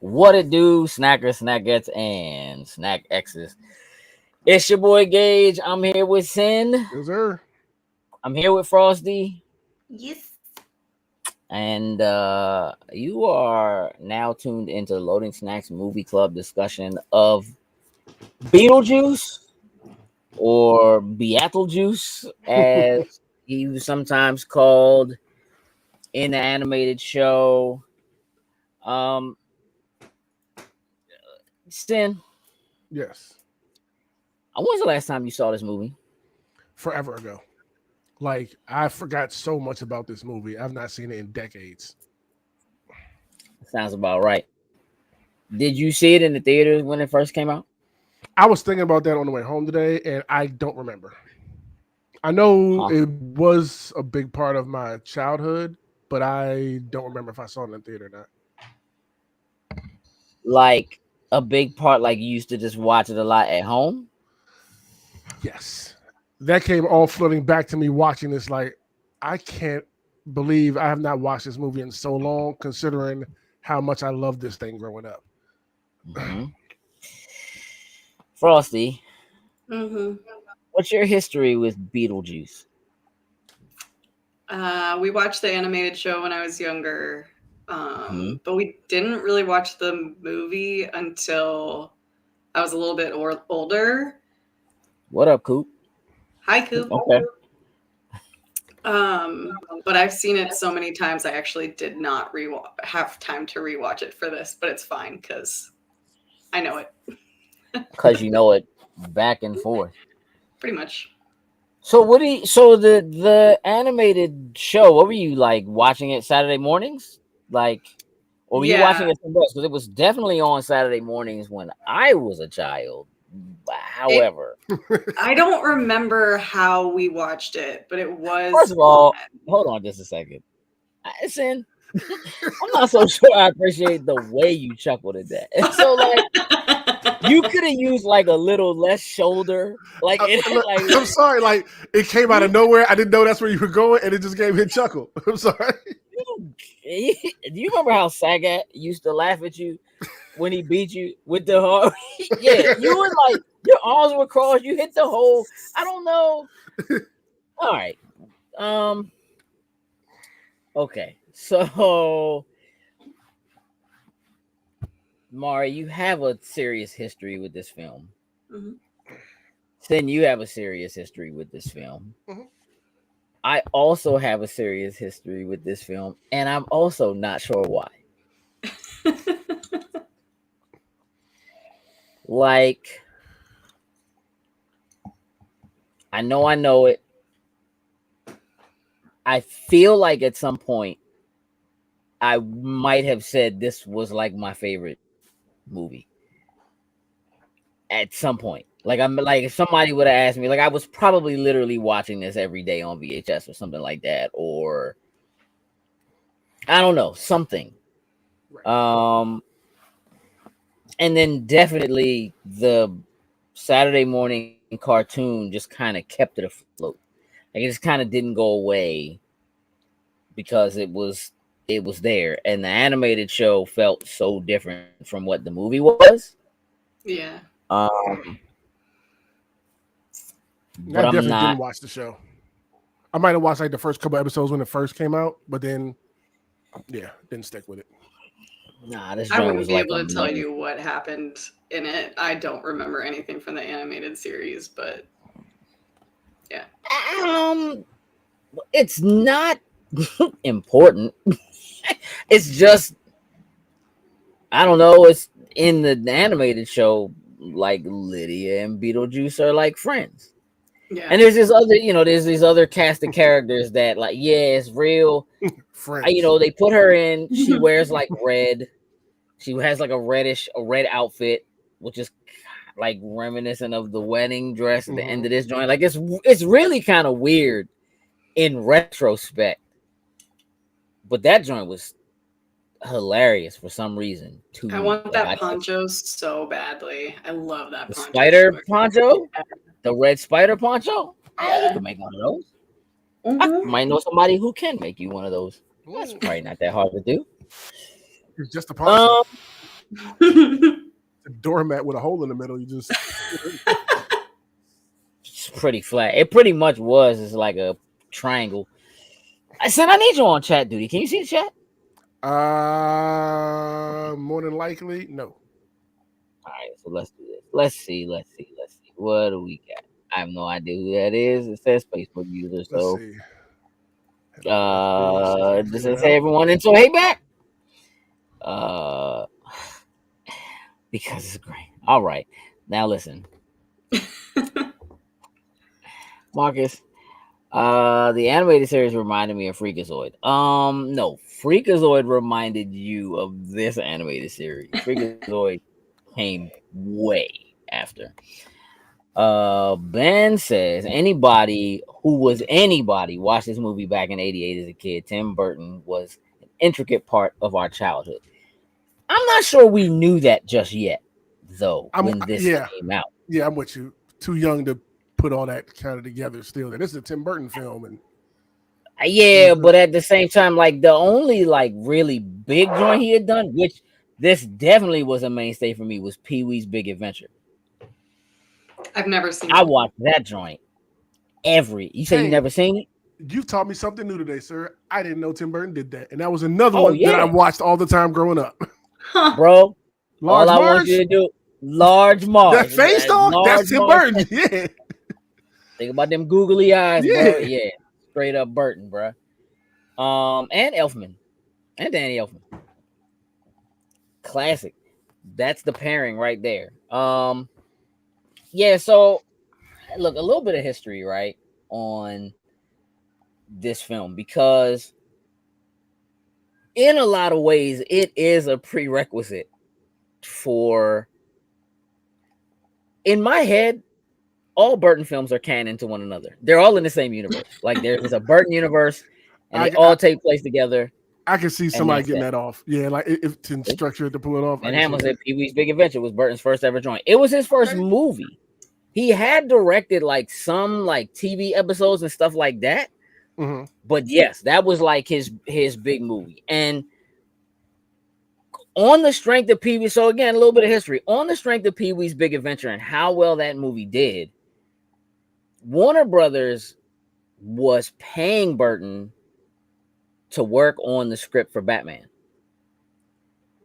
What it do, snackers, snackettes, and snack X's. It's your boy Gage. I'm here with Sin. Yes, sir. I'm here with Frosty. Yes. And you are now tuned into the Loading Snacks Movie Club discussion of Beetlejuice, or Beetlejuice, as he was sometimes called in the animated show. Sin, Yes. when's the last time you saw this movie? Forever ago. Like, I forgot so much about this movie. I've not seen it in decades. Sounds about right. Did you see it in the theaters when it first came out? I was thinking about that on the way home today, and I don't remember. I know it was a big part of my childhood, but I don't remember if I saw it in the theater or not. Like a big part, like you used to just watch it a lot at home? Yes. That came all flooding back to me watching this. Like, I can't believe I have not watched this movie in so long, considering how much I loved this thing growing up. Mm-hmm. Frosty, what's your history with Beetlejuice? We watched the animated show when I was younger, but we didn't really watch the movie until I was a little bit older. What up, Coop? Hi, Coop. Okay. But I've seen it so many times I actually did not have time to rewatch it for this, but it's fine because I know it. Because you know it back and forth. Pretty much. So the animated show, what were you like watching it Saturday mornings? Like, or were you watching it somewhere else? Because it was definitely on Saturday mornings when I was a child. However, I don't remember how we watched it, but it was. First of all, hold on just a second. Sin, I'm not so sure I appreciate the way you chuckled at that. So, like, you could have used like a little less shoulder. Like, I'm sorry, like it came out of nowhere. I didn't know that's where you were going, and it just gave me a chuckle. I'm sorry. Do you remember how Sagat used to laugh at you when he beat you with the hard? Yeah, you were like, your arms were crossed. You hit the hole. I don't know. All right. Okay. So, Mari, you have a serious history with this film. Mm-hmm. Then you have a serious history with this film. Mm-hmm. I also have a serious history with this film, and I'm also not sure why. Like, I know it. I feel like at some point I might have said this was like my favorite movie. At some point. Like, I'm like, if somebody would have asked me, like, I was probably literally watching this every day on VHS or something like that, or I don't know, something. Right. And then definitely the Saturday morning cartoon just kind of kept it afloat. Like, it just kind of didn't go away because it was there, and the animated show felt so different from what the movie was. Yeah. But I definitely didn't watch the show. I might have watched like the first couple episodes when it first came out, but then, yeah, didn't stick with it. Nah, this I wouldn't was be like able to tell you what happened in it. I don't remember anything from the animated series, but yeah. It's not important. It's just, I don't know. It's in the animated show, like Lydia and Beetlejuice are like friends. Yeah. And there's this other, there's these other cast of characters that, like, yeah, it's real. Friends. They put her in. She wears like red. She has like a red outfit, which is like reminiscent of the wedding dress at the end of this joint. Like it's really kind of weird in retrospect, but that joint was hilarious for some reason. I want that poncho so badly. I love that the poncho. Spider poncho, the red spider poncho. Yeah. You can make one of those. I might know somebody who can make you one of those. That's probably not that hard to do. It's just a poncho. A doormat with a hole in the middle. You just it's pretty flat. It pretty much was. It's like a triangle. I said I need you on chat duty. Can you see the chat? More than likely, no. All right, so let's do this. Let's see. What do we got? I have no idea who that is. It says Facebook user. So does it say everyone in? So hey back. Because it's great. All right. Now listen. Marcus. The animated series reminded me of Freakazoid. No, Freakazoid reminded you of this animated series. Freakazoid came way after. Ben says anybody who was anybody watched this movie back in '88 as a kid. Tim Burton was an intricate part of our childhood. I'm not sure we knew that just yet, though, when this came out. Yeah, I'm with you. Too young to put all that kind of together still. This is a Tim Burton film. And but at the same time, like the only like really big joint he had done, which this definitely was a mainstay for me, was Pee-wee's Big Adventure. I've never seen it. I watched that joint you say you never seen it? You've taught me something new today, sir. I didn't know Tim Burton did that. And that was another one that I watched all the time growing up. Bro, all I want you to do, Large Marge. That face dog? That's Tim Burton. Yeah. Think about them googly eyes, bro. Yeah. Straight up Burton, bro. And Elfman. And Danny Elfman. Classic. That's the pairing right there. Yeah, so look, a little bit of history, right, on this film, because in a lot of ways it is a prerequisite for, in my head, all Burton films are canon to one another. They're all in the same universe. Like there's a Burton universe and they all take place together. I can see somebody getting that off. Yeah, like if to structure it to pull it off. And Hamill said Pee-wee's Big Adventure was Burton's first ever joint. It was his first movie. He had directed like some like TV episodes and stuff like that. But yes, that was like his big movie. And on the strength of Pee-wee, so again, a little bit of history. On the strength of Pee-wee's Big Adventure and how well that movie did, Warner Brothers was paying Burton to work on the script for Batman.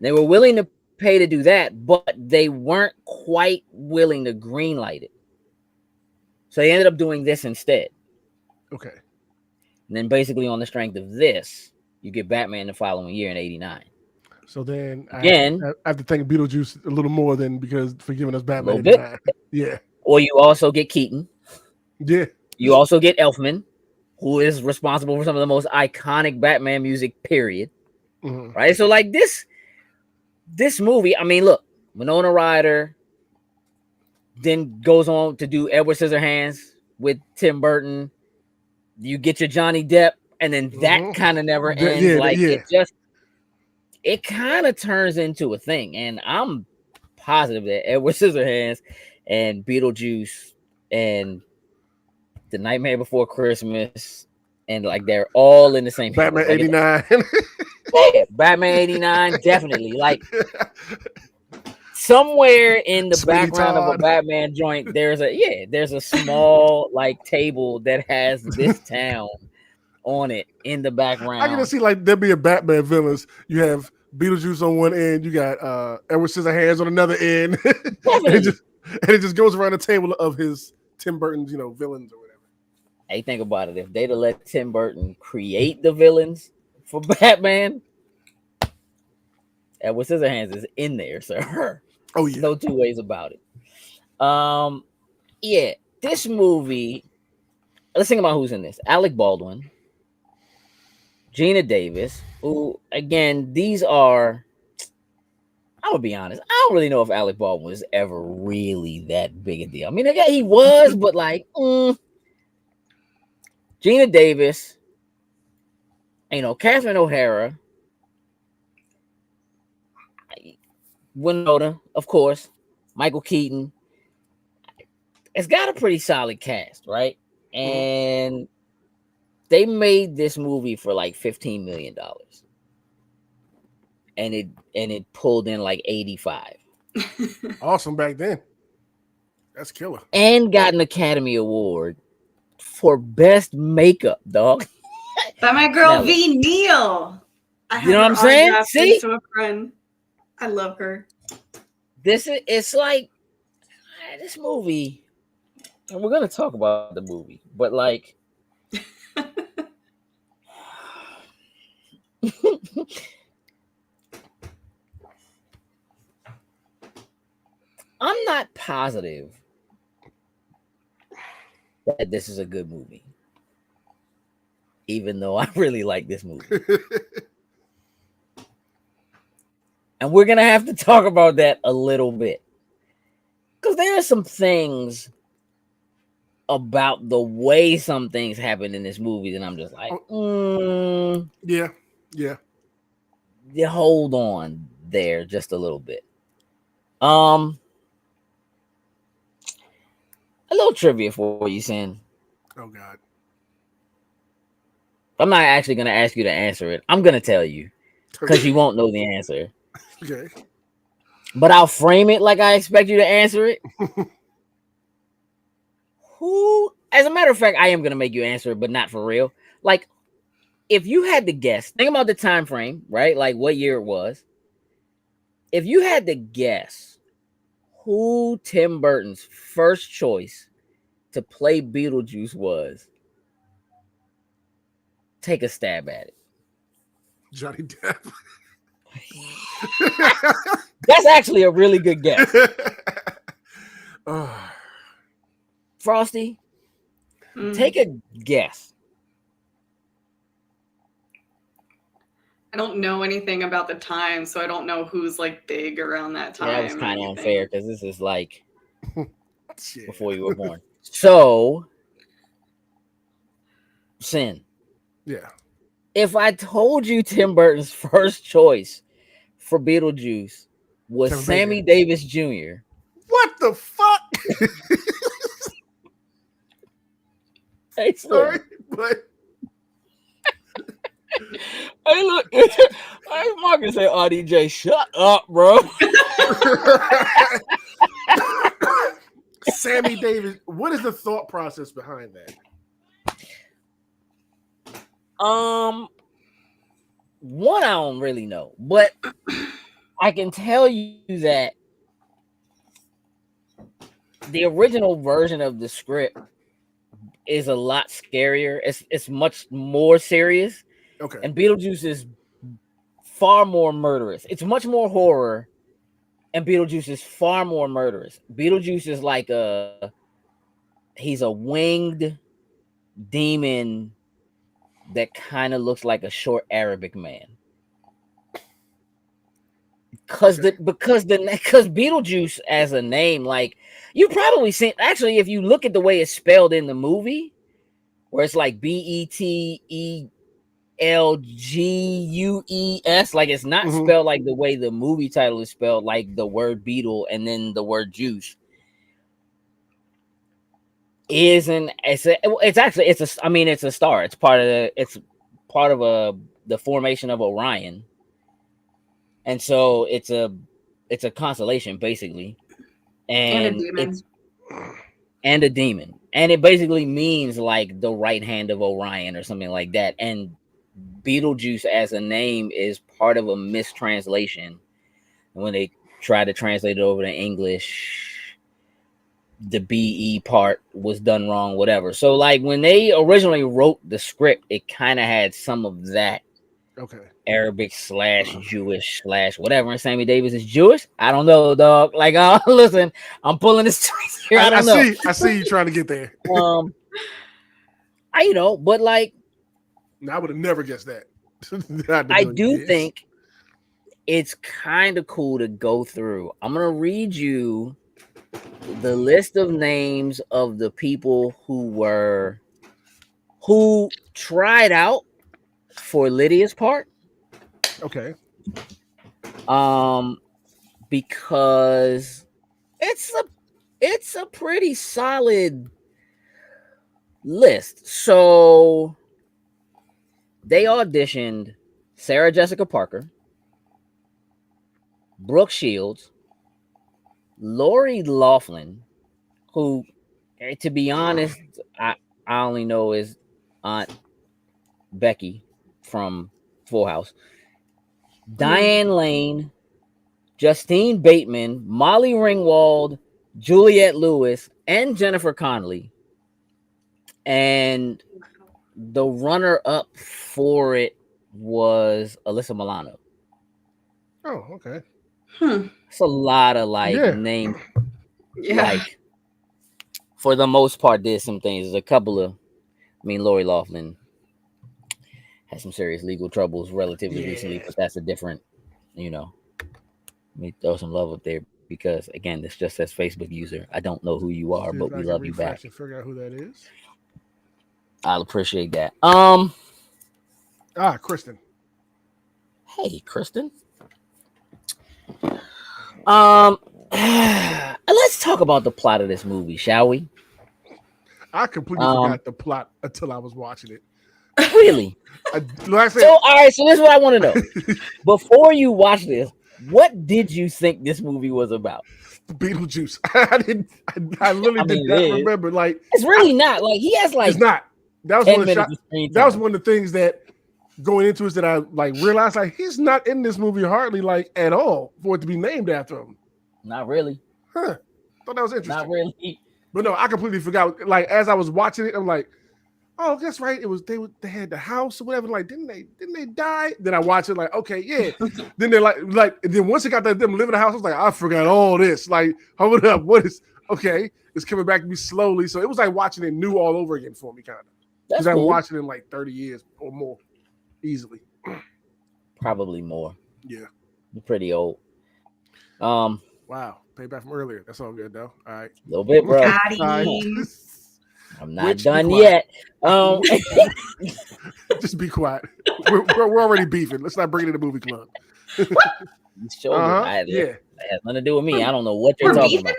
They were willing to pay to do that, but they weren't quite willing to greenlight it. So they ended up doing this instead. Okay. And then basically on the strength of this, you get Batman the following year in '89. So then I have to thank Beetlejuice a little more than because for giving us Batman. Yeah. Or you also get Keaton. Yeah. You also get Elfman, who is responsible for some of the most iconic Batman music, period. Right? So like this movie, I mean, look, Winona Ryder then goes on to do Edward Scissorhands with Tim Burton. You get your Johnny Depp, and then that kind of never ends. It kind of turns into a thing. And I'm positive that Edward Scissorhands and Beetlejuice and The Nightmare Before Christmas and like they're all in the same Batman '89. Yeah, Batman '89, definitely. Like somewhere in the background of a Batman joint, there's a small like table that has this town on it in the background. I can see like there'd be a Batman villains. You have Beetlejuice on one end, you got Edward Scissorhands on another end. and it just goes around the table of his Tim Burton's, villains or whatever. Hey, think about it. If they'd have let Tim Burton create the villains for Batman, Edward Scissorhands is in there, sir. Oh yeah. No two ways about it. Yeah, this movie, let's think about who's in this. Alec Baldwin, Gina Davis, who, again, these are I would be honest. I don't really know if Alec Baldwin was ever really that big a deal. I mean, yeah, he was, but like, Gina Davis, Catherine O'Hara, Winona, of course, Michael Keaton. It's got a pretty solid cast, right? And they made this movie for like $15 million. And it pulled in like 85. Awesome back then. That's killer. And got an Academy Award for best makeup, dog. By my girl V Neal. You know what I'm saying? See, to a friend. I love her. It's like this movie, and we're gonna talk about the movie, but like, I'm not positive that this is a good movie, even though I really like this movie. And we're going to have to talk about that a little bit. Because there are some things about the way some things happen in this movie that I'm just like, Yeah. You hold on there just a little bit. A little trivia for you, Sin. Oh, God. I'm not actually going to ask you to answer it. I'm going to tell you. Because you won't know the answer. Okay. But I'll frame it like I expect you to answer it. Who, as a matter of fact, I am going to make you answer it, but not for real. Like, if you had to guess, think about the time frame, right? Like what year it was. If you had to guess who Tim Burton's first choice to play Beetlejuice was, take a stab at it. Johnny Depp. That's actually a really good guess. Frosty, take a guess. I don't know anything about the time, so I don't know who's like big around that time. Yeah, that was kind of unfair because this is like before you were born. So, Sin. Yeah. If I told you Tim Burton's first choice for Beetlejuice was Sammy Davis Jr. What the fuck? Hey, sorry, but hey, look, I Marcus say, RDJ, shut up, bro. Sammy Davis, what is the thought process behind that? One, I don't really know, but I can tell you that the original version of the script is a lot scarier. It's much more serious. Okay. And Beetlejuice is far more murderous. It's much more horror, and Beetlejuice is far more murderous. Beetlejuice is like he's a winged demon that kind of looks like a short Arabic man. Because Beetlejuice as a name, like you probably seen, actually, if you look at the way it's spelled in the movie, where it's like Betelgeuse, like it's not spelled like the way the movie title is spelled, like the word beetle and then the word juice. It's a star. It's part of the formation of Orion. And so it's a constellation basically. And a demon. And it basically means like the right hand of Orion or something like that. And Beetlejuice as a name is part of a mistranslation. When they try to translate it over to English, the BE part was done wrong, whatever. So like when they originally wrote the script, it kind of had some of that Arabic / Jewish / whatever. And Sammy Davis is Jewish. I don't know, dog. Like, listen, I'm pulling this here. I don't know. I see you trying to get there. But like, I would have never guessed that. I do think it's kind of cool to go through. I'm gonna read you the list of names of the people who tried out for Lydia's part. Okay. Because it's a pretty solid list. So they auditioned Sarah Jessica Parker, Brooke Shields, Lori Loughlin, who, to be honest, I only know is Aunt Becky from Full House, Diane Lane, Justine Bateman, Molly Ringwald, Juliette Lewis, and Jennifer Connelly. And the runner-up for it was Alyssa Milano. Oh, okay. It's a lot of names. Yeah. Like, for the most part, there's some things. There's a couple of, Lori Loughlin had some serious legal troubles relatively recently, but that's a different, let me throw some love up there because, again, this just says Facebook user. I don't know who you are, but we love you back. And figure out who that is. I'll appreciate that. Kristen. Hey, Kristen. Let's talk about the plot of this movie, shall we? I completely forgot the plot until I was watching it. Really? All right. So this is what I want to know. Before you watch this, what did you think this movie was about? Beetlejuice. I literally did not remember. Like, it's really not. Like, he has it's not. That was one of the things that going into it that I realized he's not in this movie hardly at all for it to be named after him. Not really. Huh. Thought that was interesting. Not really. But no, I completely forgot. As I was watching it, I'm like, oh, that's right. It was they had the house or whatever. Didn't they die? Then I watched it okay, yeah. Then they're and then once it got them living in the house, I was like, I forgot all this. Hold up, what is okay? It's coming back to me slowly. So it was like watching it new all over again for me, kind of. Because I've watched it in 30 years or more, easily. Probably more. Yeah. You're pretty old. Wow. Payback from earlier. That's all good though. All right. A little bit, bro. I'm not done yet. Just be quiet. We're already beefing. Let's not bring it to the movie club. That has nothing to do with me. I don't know what you're talking about.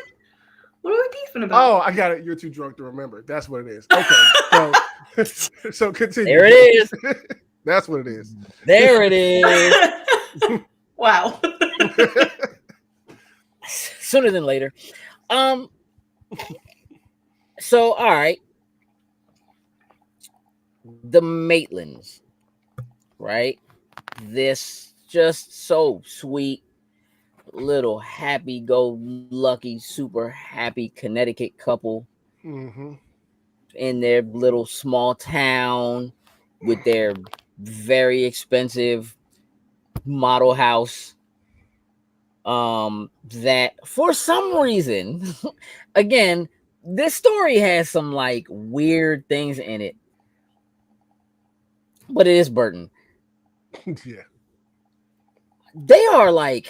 What are we beefing about? Oh, I got it. You're too drunk to remember. That's what it is. Okay. So continue. There it is. That's what it is. There it is. Wow. Sooner than later. So, all right. The Maitlands, right? This just so sweet, little happy-go-lucky, super happy Connecticut couple in their little small town with their very expensive model house. That for some reason, again, this story has some weird things in it, but it is Burton. Yeah. They are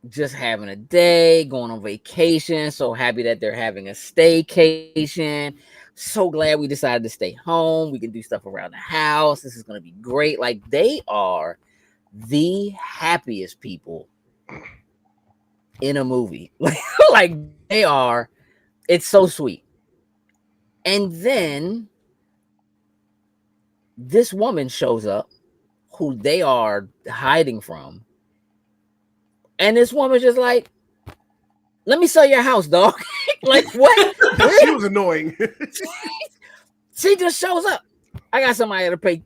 just having a day, going on vacation, so happy that they're having a staycation. So glad we decided to stay home. We can do stuff around the house. This is going to be great. They are the happiest people in a movie. They are. It's so sweet. And then this woman shows up who they are hiding from. And this woman's just let me sell your house, dog. What? She was annoying. She just shows up. I got somebody to pay.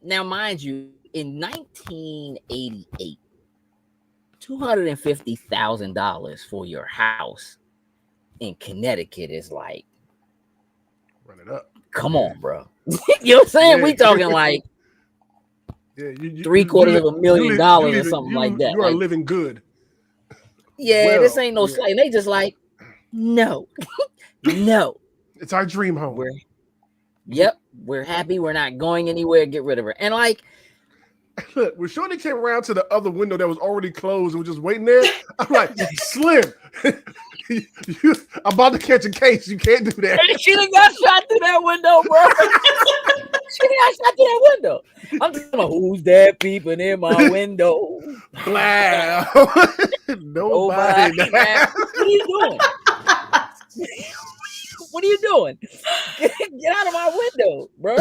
Now, mind you, in 1988, $250,000 for your house in Connecticut is run it up. Come on, bro. You know what I'm saying? Yeah. We talking $750,000 or something like that. You are living good. Yeah, this ain't no slight. They just no, no. It's our dream home. We're happy. We're not going anywhere. Get rid of her. And Look, when Shorty came around to the other window that was already closed and was just waiting there, I'm like, Slim, I'm about to catch a case. You can't do that. She done got shot through that window, bro. She done got shot through that window. I'm talking about who's that peeping in my window? Wow. Nobody. What are you doing? What are you doing? Get out of my window, bro.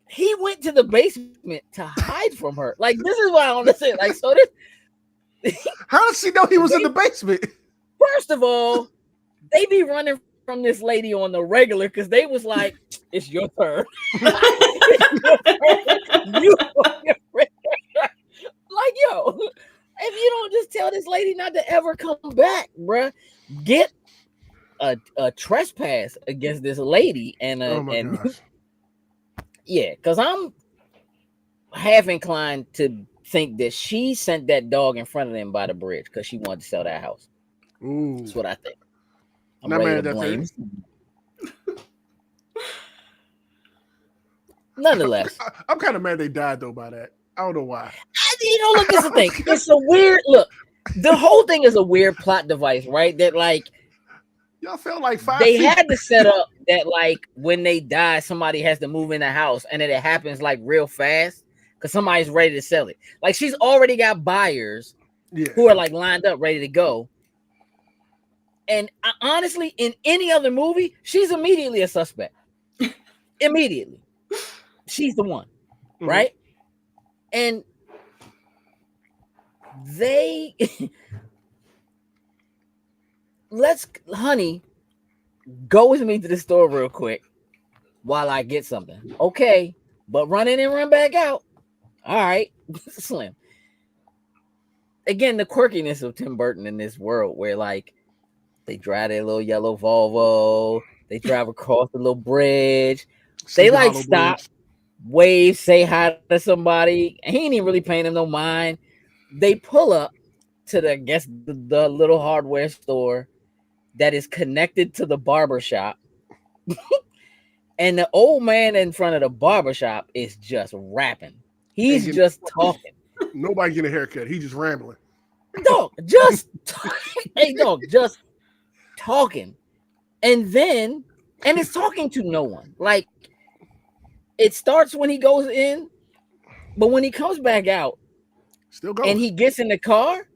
He went to the basement to hide from her. Like, this is what I want to say. Like, so this. How does she know he was in the basement? First of all, they be running from this lady on the regular because they was like, it's your turn. Like, yo, if you don't just tell this lady not to ever come back, bruh, get a trespass against this lady and yeah, because I'm half inclined to think that she sent that dog in front of them by the bridge because she wanted to sell that house. Ooh. That's what I think. I'm Not ready mad to at blame. Nonetheless, I'm kind of mad they died though by that. I don't know why. Look, it's the thing. It's a weird look. The whole thing is a weird plot device, right? That like y'all felt like 5 they feet. had to set up that like when they die, somebody has to move in the house, and then it happens like real fast because somebody's ready to sell it. Like she's already got buyers who are like lined up, ready to go. And honestly, in any other movie, she's immediately a suspect. Immediately, she's the one, right? And they honey, go with me to the store real quick while I get something. Okay, but run in and run back out. All right, Slim. Again, the quirkiness of Tim Burton in this world where like they drive their little yellow Volvo, they drive across the little bridge, they like stop, wave, say hi to somebody, and he ain't even really paying them no mind. They pull up to the little hardware store that is connected to the barber shop. And the old man in front of the barber shop is just rapping. He's just talking. Nobody getting a haircut. He's just rambling. Dog, just just talking. And it's talking to no one. Like it starts when he goes in, but when he comes back out, still going. And he gets in the car,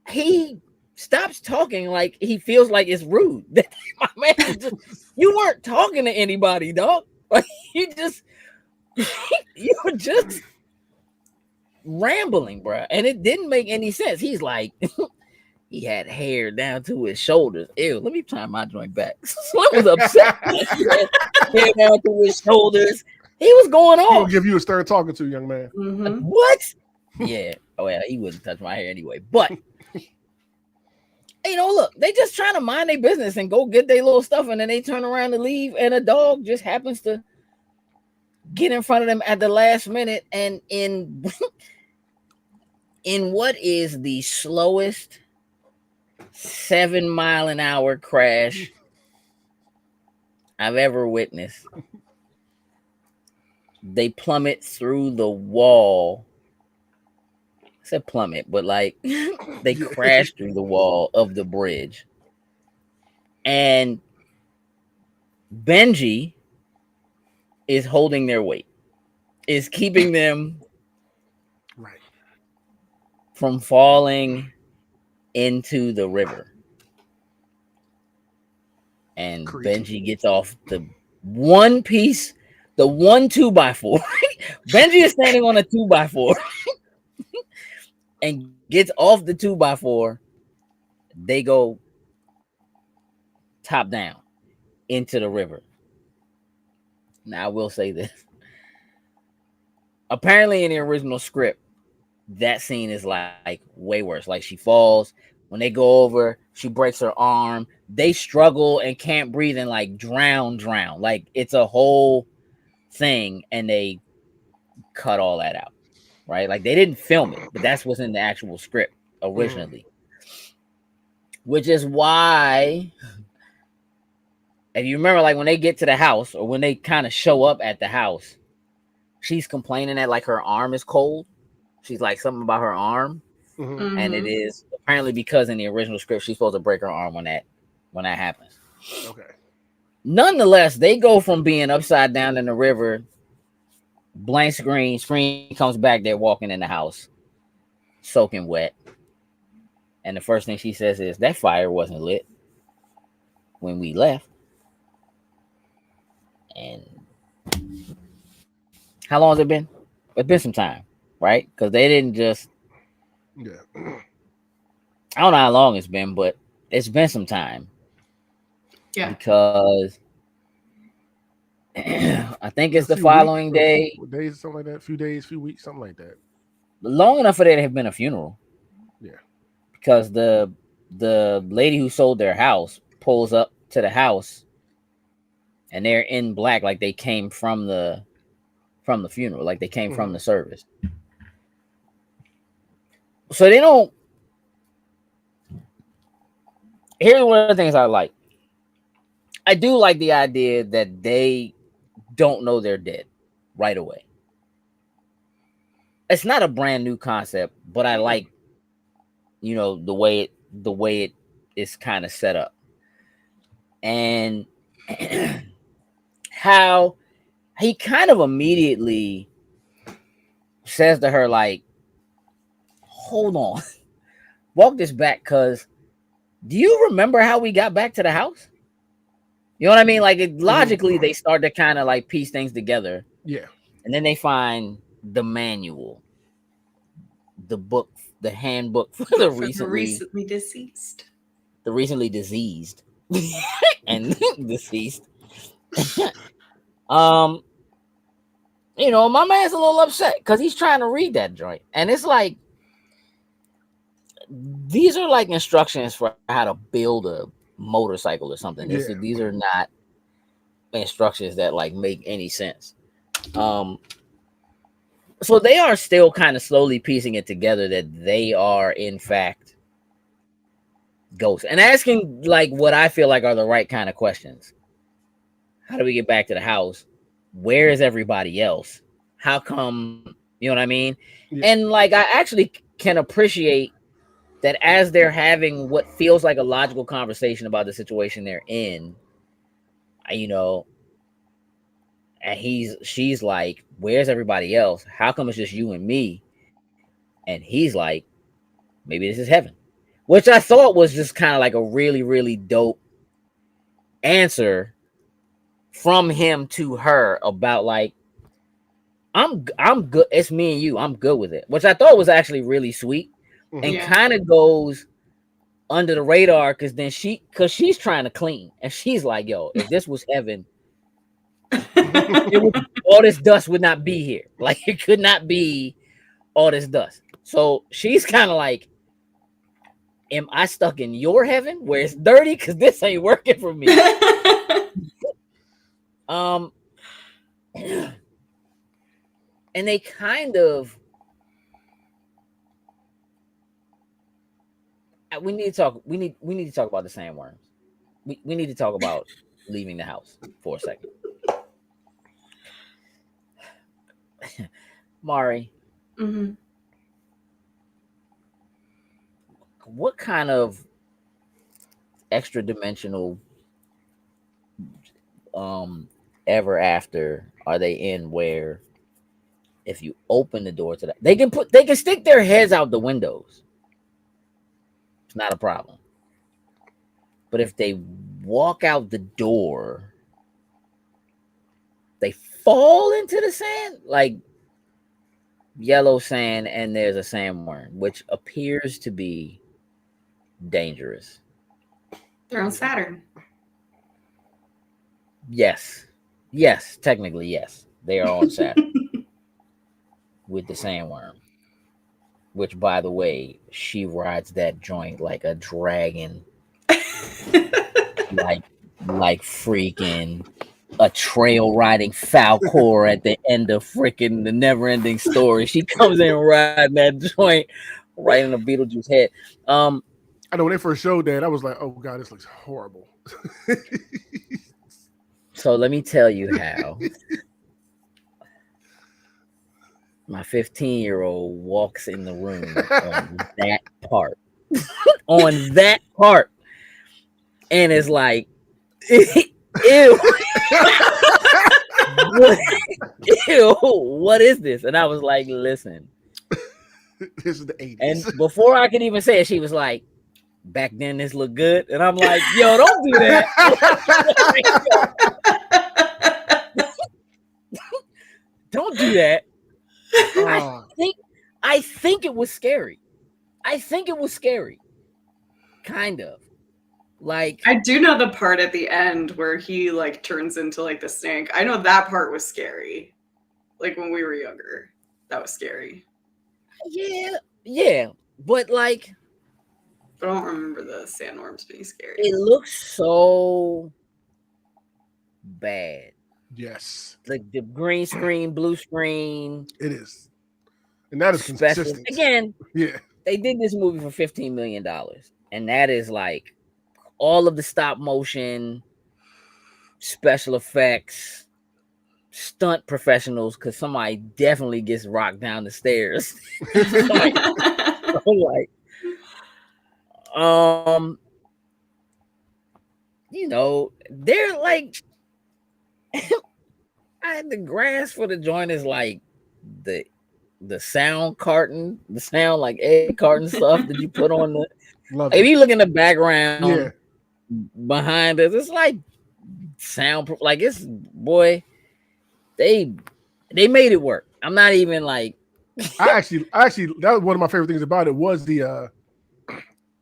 he stops talking like he feels like it's rude. My man, you weren't talking to anybody, dog. Like you were just rambling, bro. And it didn't make any sense. He's like, he had hair down to his shoulders. Ew, let me tie my joint back. Slim was upset. Hair down to his shoulders. He was going on. He'll give you a stern talking to, young man. Mm-hmm. What? Yeah. Oh, yeah, he wouldn't touch my hair anyway. But look, they just trying to mind their business and go get their little stuff, and then they turn around to leave, and a dog just happens to get in front of them at the last minute. And in what is the slowest 7-mile-an-hour crash I've ever witnessed, they plummet through the wall. I said plummet, but like they crash through the wall of the bridge. And Benji is holding their weight, is keeping them from falling into the river. And Benji gets off the one 2x4. Benji is standing on a 2x4 and gets off the 2x4. They go top down into the river. Now, I will say this. Apparently, in the original script, that scene is like way worse. Like she falls. When they go over, she breaks her arm. They struggle and can't breathe and like drown. Like it's a whole thing, and they cut all that out, right? Like they didn't film it, but that's what's in the actual script originally. Which is why, if you remember, like when they get to the house or when they kind of show up at the house, she's complaining that like her arm is cold. She's like something about her arm, and it is apparently because in the original script she's supposed to break her arm when that happens. Okay. Nonetheless, they go from being upside down in the river, blank screen comes back, they're walking in the house, soaking wet. And the first thing she says is, that fire wasn't lit when we left. And how long has it been? It's been some time, right? Because they didn't just... Yeah. I don't know how long it's been, but it's been some time. Yeah. Because I think it's the following day. Days, something like that. Few days, few weeks, something like that. Long enough for there to have been a funeral. Yeah. Because the lady who sold their house pulls up to the house and they're in black, like they came from the funeral, like they came from the service. So they don't... Here's one of the things I like. I do like the idea that they don't know they're dead right away. It's not a brand new concept, but I like, the way it is kind of set up, and how he kind of immediately says to her, like, hold on, walk this back, because do you remember how we got back to the house? You know what I mean? Like, logically, they start to kind of like piece things together. Yeah. And then they find the manual, the book, the handbook for the recently deceased. The recently diseased and deceased. My man's a little upset because he's trying to read that joint. And it's like, these are like instructions for how to build a motorcycle or something. Yeah. These are not instructions that like make any sense. So they are still kind of slowly piecing it together that they are in fact ghosts, and asking like what I feel like are the right kind of questions. How do we get back to the house? Where is everybody else? How come? You know what I mean? Yeah. And like, I actually can appreciate that as they're having what feels like a logical conversation about the situation they're in, and she's like, where's everybody else? How come it's just you and me? And he's like, maybe this is heaven, which I thought was just kind of like a really, really dope answer from him to her about like, I'm good. It's me and you. I'm good with it, which I thought was actually really sweet. And kind of goes under the radar because she's trying to clean, and she's like, yo, if this was heaven, all this dust would not be here. Like, it could not be all this dust. So she's kind of like, am I stuck in your heaven where it's dirty? Because this ain't working for me. And they kind of... We need to talk about the sandworms. We need to talk about leaving the house for a second. Mari, what kind of extra dimensional ever after are they in where if you open the door to that, they can stick their heads out the windows? It's not a problem. But if they walk out the door, they fall into the sand, like yellow sand, and there's a sandworm, which appears to be dangerous. They're on Saturn. Yes, technically, yes. They are on Saturn with the sandworm. Which, by the way, she rides that joint like a dragon. like freaking a trail riding Falcor at the end of freaking the Never Ending Story. She comes in riding that joint right in the Beetlejuice head. I know when they first showed that, I was like, oh God, this looks horrible. So let me tell you how. my 15-year-old walks in the room on that part. On that part. And it's like, ew. Ew, what is this? And I was like, listen. This is the 80s. And before I could even say it, she was like, back then this looked good. And I'm like, yo, don't do that. Don't do that. I think it was scary. Kind of. Like, I do know the part at the end where he like turns into like the snake. I know that part was scary. Like when we were younger. That was scary. Yeah. But like, I don't remember the sandworms being scary. It looks so bad. Yes. Like the green screen, blue screen. It is. And that is consistent. Again, yeah. They did this movie for $15 million. And that is like all of the stop motion, special effects, stunt professionals, because somebody definitely gets rocked down the stairs. You know, they're like the grass for the joint is like the sound carton, the sound like egg carton stuff that you put on the if you look in the background behind us, it's like sound like it's they made it work. I'm not even like I actually that was one of my favorite things about it was the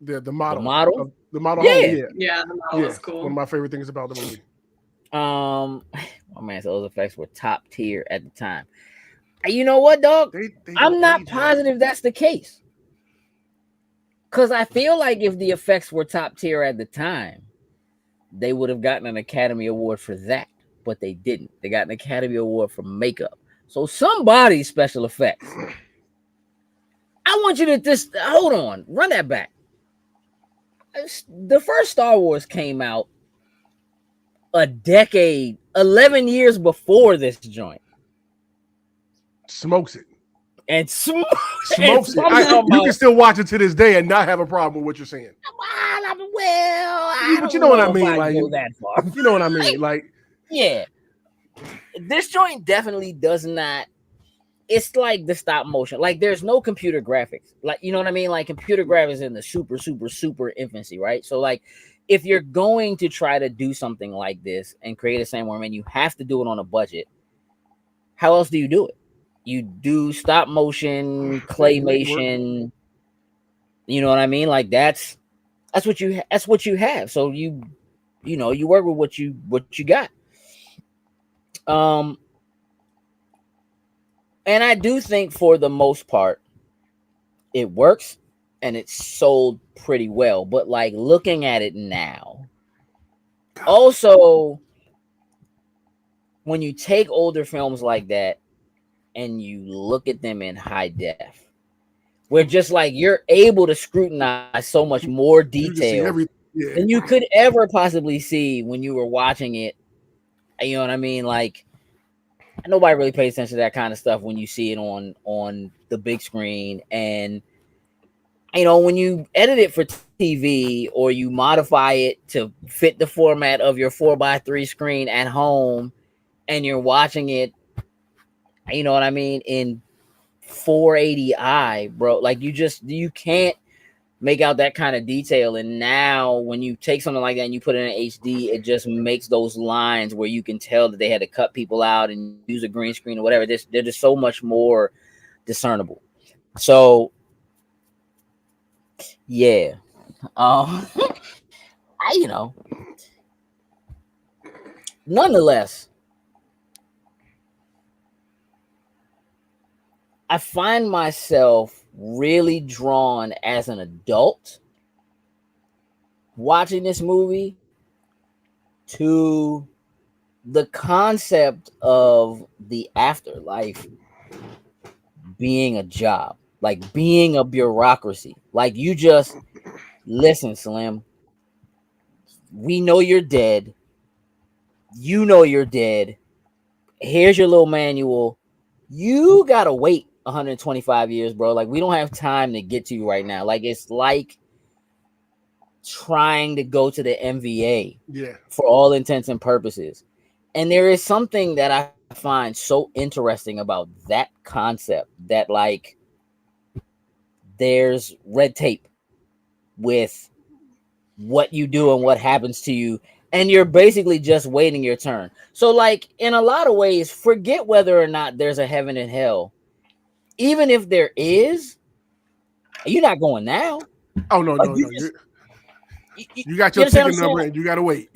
model. The model the model was cool. One of my favorite things about the movie. Oh man, so those effects were top tier at the time. You know what, dog? I'm not positive that's the case. Because I feel like if the effects were top tier at the time, they would have gotten an Academy Award for that. But they didn't. They got an Academy Award for makeup. So somebody's special effects. I want you to just hold on. Run that back. The first Star Wars came out a decade, 11 years before this joint. Smokes it. And smokes it. You can still watch it to this day and not have a problem with what you're saying. But you know what I mean. Like, that far. You know what I mean. Like, yeah, this joint definitely does not. It's like the stop motion. Like, there's no computer graphics. Like, you know what I mean. Like, computer graphics in the super infancy, right? So, like, if you're going to try to do something like this and create a sandworm, and you have to do it on a budget, how else do you do it? You do stop motion, claymation. You know what I mean? Like that's what you have. So you work with what you got. And I do think for the most part it works and it's sold pretty well. But like looking at it now, also when you take older films like that and you look at them in high def, where just like you're able to scrutinize so much more detail than you could ever possibly see when you were watching it. You know what I mean? Like, nobody really pays attention to that kind of stuff when you see it on the big screen. And, you know, when you edit it for TV or you modify it to fit the format of your 4x3 screen at home and you're watching it, you know what I mean, in 480i, bro, like you can't make out that kind of detail. And now when you take something like that and you put it in HD, it just makes those lines where you can tell that they had to cut people out and use a green screen or whatever. They're just so much more discernible. So yeah, nonetheless, I find myself really drawn as an adult watching this movie to the concept of the afterlife being a job, like being a bureaucracy. Like, you just listen, Slim, we know you're dead. You know you're dead. Here's your little manual. You gotta wait 125 years, bro. Like, we don't have time to get to you right now. Like, it's like trying to go to the MVA for all intents and purposes. And there is something that I find so interesting about that concept, that like there's red tape with what you do and what happens to you, and you're basically just waiting your turn. So like, in a lot of ways, forget whether or not there's a heaven and hell. Even if there is, you're not going now. Oh no. You got your ticket number and you gotta wait.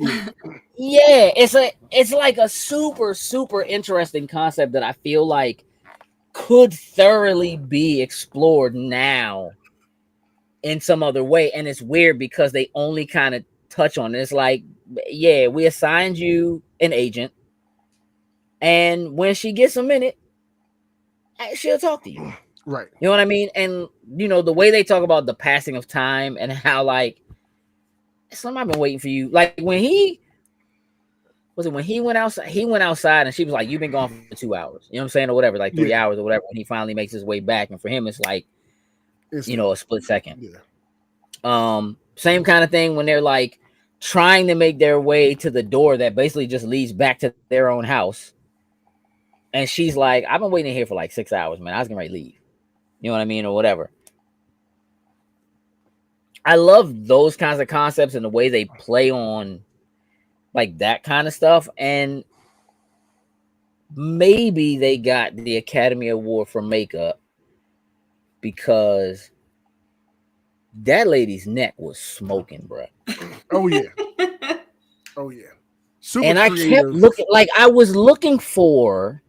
Yeah, it's like a super, super interesting concept that I feel like could thoroughly be explored now in some other way. And it's weird because they only kind of touch on it. It's like, yeah, we assigned you an agent, and when she gets a minute, she'll talk to you. Right. You know what I mean? And you know, the way they talk about the passing of time and how like, somebody been waiting for you. Like when he went outside and she was like, you've been gone for 2 hours. You know what I'm saying? Or whatever, like 3 hours or whatever. When he finally makes his way back. And for him, it's like, you know, a split second. Yeah. Same kind of thing when they're like trying to make their way to the door that basically just leads back to their own house. And she's like, I've been waiting here for like 6 hours, man. I was going to leave. You know what I mean? Or whatever. I love those kinds of concepts and the way they play on like that kind of stuff. And maybe they got the Academy Award for makeup because that lady's neck was smoking, bro. Oh yeah. Oh yeah. Super and I kept looking, like I was looking for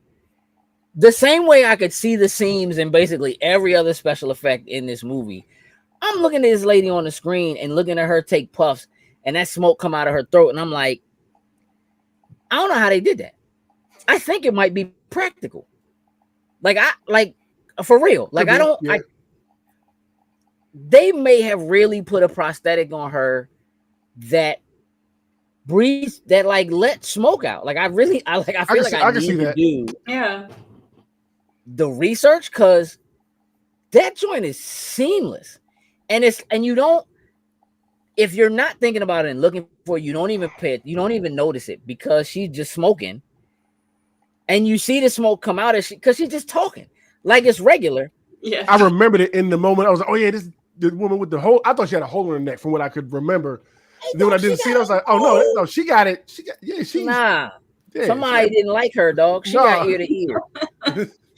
the same way I could see the seams in basically every other special effect in this movie. I'm looking at this lady on the screen and looking at her take puffs and that smoke come out of her throat. And I'm like, I don't know how they did that. I think it might be practical. Like for real. Like they may have really put a prosthetic on her that breathes, that like let smoke out. Like I feel like I need to do the research, because that joint is seamless. And you don't, if you're not thinking about it and looking for it, you don't even notice it because she's just smoking. And you see the smoke come out because she's just talking like it's regular. Yeah. I remembered it in the moment. I was like, oh yeah, this the woman with the hole. I thought she had a hole in her neck from what I could remember. Then when I didn't see it, I was like, oh no, she got it. Somebody didn't like her, dog. She got ear to ear.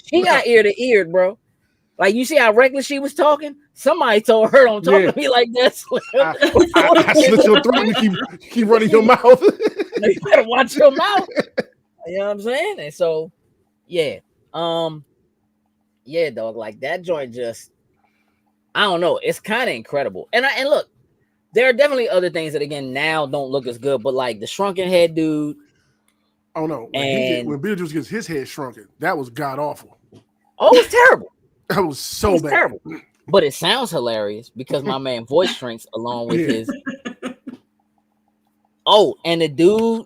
She got ear to ear, bro. Like, you see how reckless she was talking? Somebody told her, don't talk to me like that. I slit your throat. You keep running your mouth. You better watch your mouth. You know what I'm saying? And so, yeah. Yeah, dog. Like, that joint just, I don't know. It's kind of incredible. And look, there are definitely other things that, again, now don't look as good. But, like, the shrunken head dude. Oh, no. When Beetlejuice gets his head shrunken, that was god-awful. Oh, it was terrible. That was so bad. Terrible. But it sounds hilarious because my man voice shrinks along with his. Oh, and the dude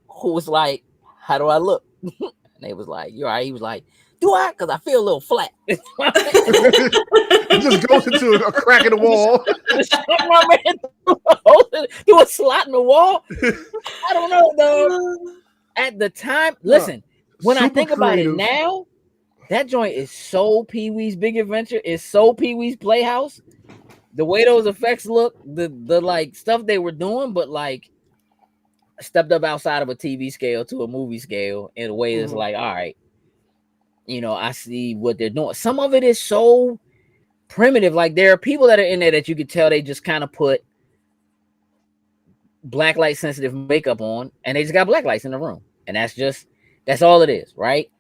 who was like, how do I look? And they was like, you all right? He was like, do I? Because I feel a little flat. He just goes into a crack in the wall. My man threw a slot in the wall. I don't know, though. At the time, listen, when I think about it now, that joint is so Pee-wee's Big Adventure. It's so Pee-wee's Playhouse. The way those effects look, the like stuff they were doing, but like stepped up outside of a TV scale to a movie scale in a way that's like, all right, you know, I see what they're doing. Some of it is so primitive. Like, there are people that are in there that you could tell they just kind of put black light sensitive makeup on and they just got black lights in the room. And that's all it is, right?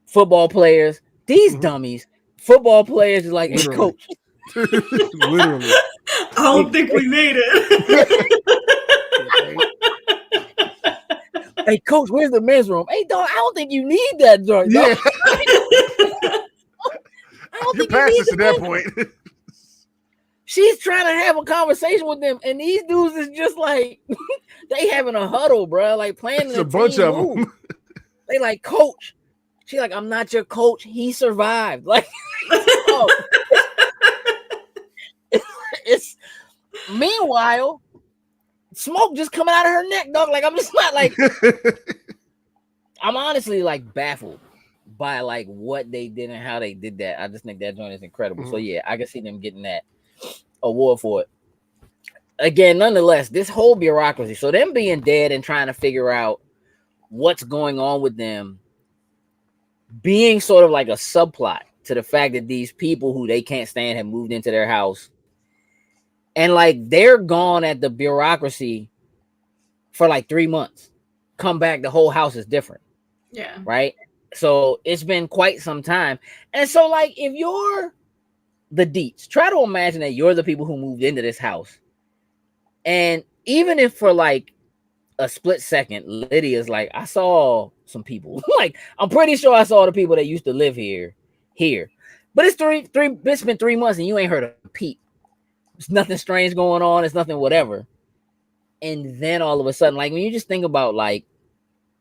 Football players, these dummies, football players is like, hey, coach. Literally. I don't think we made it. Hey, coach, where's the men's room? Hey, dog, I don't think you need that joint. Yeah. I don't think you passed this at that point. She's trying to have a conversation with them, and these dudes is just like, they having a huddle, bro. Like, playing a bunch of them. They like, coach, She's like, I'm not your coach. He survived. Like, oh, it's meanwhile, smoke just coming out of her neck, dog. Like, I'm just not like, I'm honestly like baffled by like what they did and how they did that. I just think that joint is incredible. So yeah, I can see them getting that award for it. Again, nonetheless, this whole bureaucracy. So them being dead and trying to figure out what's going on with them being sort of like a subplot to the fact that these people who they can't stand have moved into their house and like they're gone at the bureaucracy for like 3 months. Come back, the whole house is different. Yeah. Right. So it's been quite some time. And so like if you're the Deets, try to imagine that you're the people who moved into this house. And even if for like a split second, Lydia's like, I saw some people. Like, I'm pretty sure I saw the people that used to live here. But it's it's been 3 months and you ain't heard a peep. There's nothing strange going on. It's nothing whatever. And then all of a sudden, like when you just think about like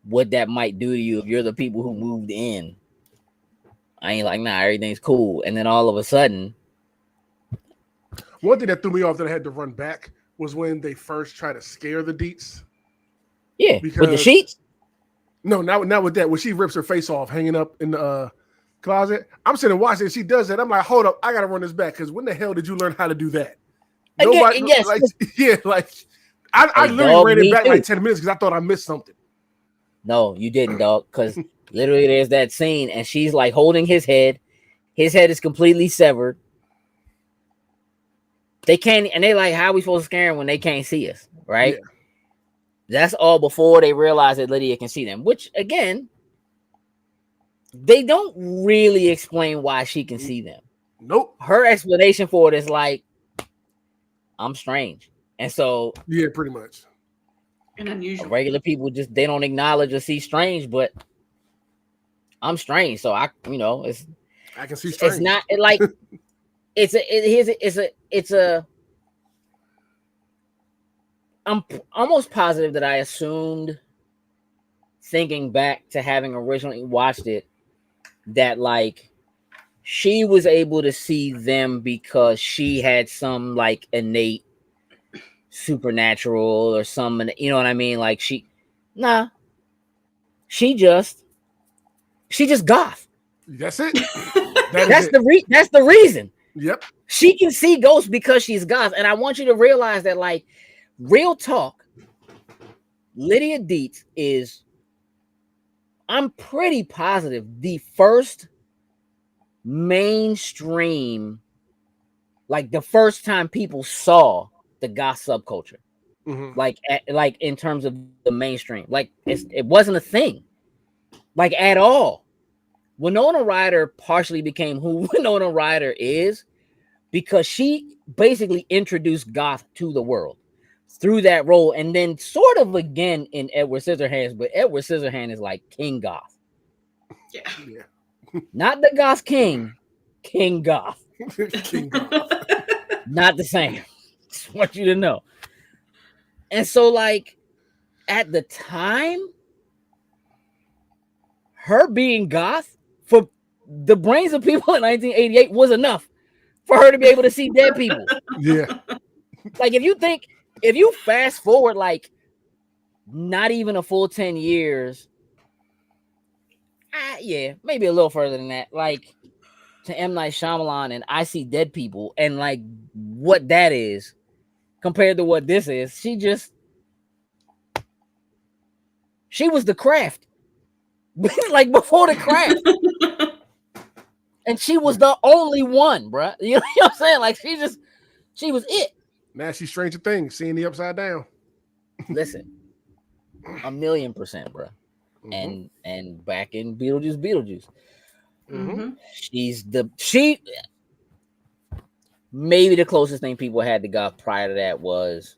what that might do to you if you're the people who moved in. I ain't like, nah, everything's cool. And then all of a sudden. One thing that threw me off that I had to run back was when they first tried to scare the Deets. Yeah, because, with the sheets? No, not with that. When she rips her face off hanging up in the closet. I'm sitting watching, she does that. I'm like, hold up, I gotta run this back because when the hell did you learn how to do that? Nobody, again, yes. Like, yeah, like I literally ran it back like 10 minutes because I thought I missed something. No, you didn't, dog. Because literally there's that scene and she's like holding his head. His head is completely severed. They can't, and they like, how are we supposed to scare them when they can't see us? Right? Yeah. That's all before they realize that Lydia can see them, which again, they don't really explain why she can see them. Nope. Her explanation for it is like, I'm strange. And so, yeah, pretty much. And unusual. Regular people just, they don't acknowledge or see strange, but I'm strange. So I can see strange. It's not like, I'm almost positive that I assumed, thinking back to having originally watched it, that like she was able to see them because she had some like innate supernatural or some, you know what I mean? Like she just goth. That's it. That's the reason. Yep. She can see ghosts because she's goth. And I want you to realize that, like, real talk, Lydia Deetz is, I'm pretty positive, the first mainstream, like the first time people saw the goth subculture. Mm-hmm. Like in terms of the mainstream. Like it wasn't a thing. Like at all. Winona Ryder partially became who Winona Ryder is because she basically introduced goth to the world through that role, and then sort of again in Edward Scissorhands, but Edward Scissorhands is like King Goth. Yeah. Not the Goth King, King Goth. King Goth. Not the same. Just want you to know. And so, like, at the time, her being goth for the brains of people in 1988 was enough for her to be able to see dead people. Yeah. Like, if you fast forward, like, not even a full 10 years, yeah, maybe a little further than that, like, to M. Night Shyamalan and I See Dead People, and, like, what that is compared to what this is, she was the Craft. Like, before the Craft. And she was the only one, bruh. You know what I'm saying? Like, she was it. Now she's Stranger Things, seeing the upside down. Listen, 1,000,000%, bruh. Mm-hmm. And back in Beetlejuice. Mm-hmm. She maybe the closest thing people had to goth prior to that was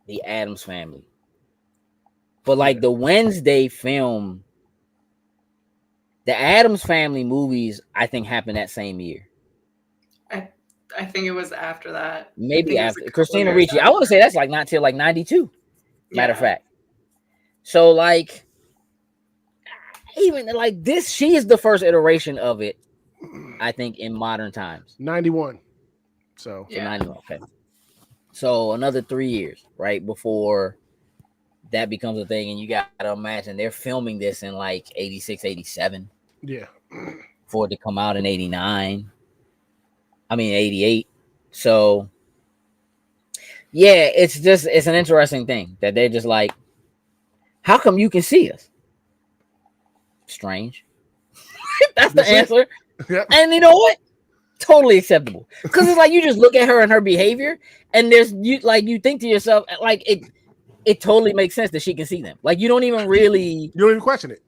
the Addams Family. But like the Wednesday film, the Addams Family movies, I think happened that same year. I think it was after that. Maybe after Christina Ricci. I want to say that's like not till like 92. Matter of fact. So like, even like this, she is the first iteration of it, I think, in modern times. 91. So 91. Okay. So another 3 years, right, before that becomes a thing. And you got to imagine they're filming this in like 86, 87. Yeah. For it to come out in 89. I mean, 88. So, yeah, it's an interesting thing that they're just like, how come you can see us? Strange. That's the answer. Yep. And you know what? Totally acceptable. Because it's like you just look at her and her behavior, and you think to yourself, like it totally makes sense that she can see them. Like you don't even question it.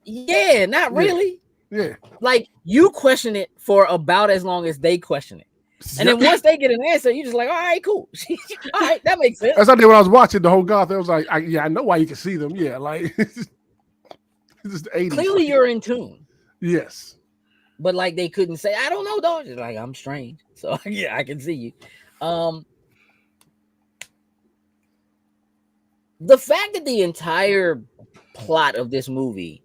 Yeah, not really. Yeah. Like you question it for about as long as they question it. And then once they get an answer, you just like, all right, cool. All right, that makes sense. That's something when I was watching the whole Goth, I was like, I know why you can see them. Yeah, like it's just the 80s. Clearly you're in tune. Yes. But like they couldn't say, I don't know, dog. Just like, I'm strange. So yeah, I can see you. The fact that the entire plot of this movie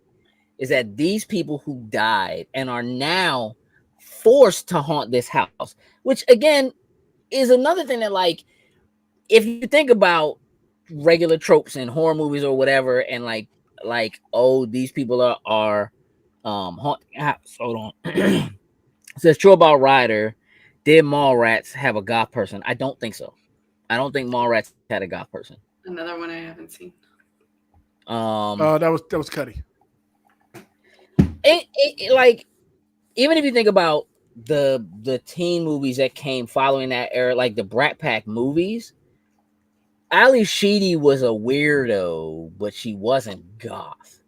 is that these people who died and are now forced to haunt this house, which again is another thing that, like, if you think about regular tropes in horror movies or whatever, and like oh, these people are haunting house. Hold on. It says true about Ryder. Did Mallrats have a goth person? I don't think so. I don't think Mallrats had a goth person. Another one I haven't seen. That was Cuddy. It like, even if you think about the teen movies that came following that era, like the Brat Pack movies, Ali Sheedy was a weirdo, but she wasn't goth.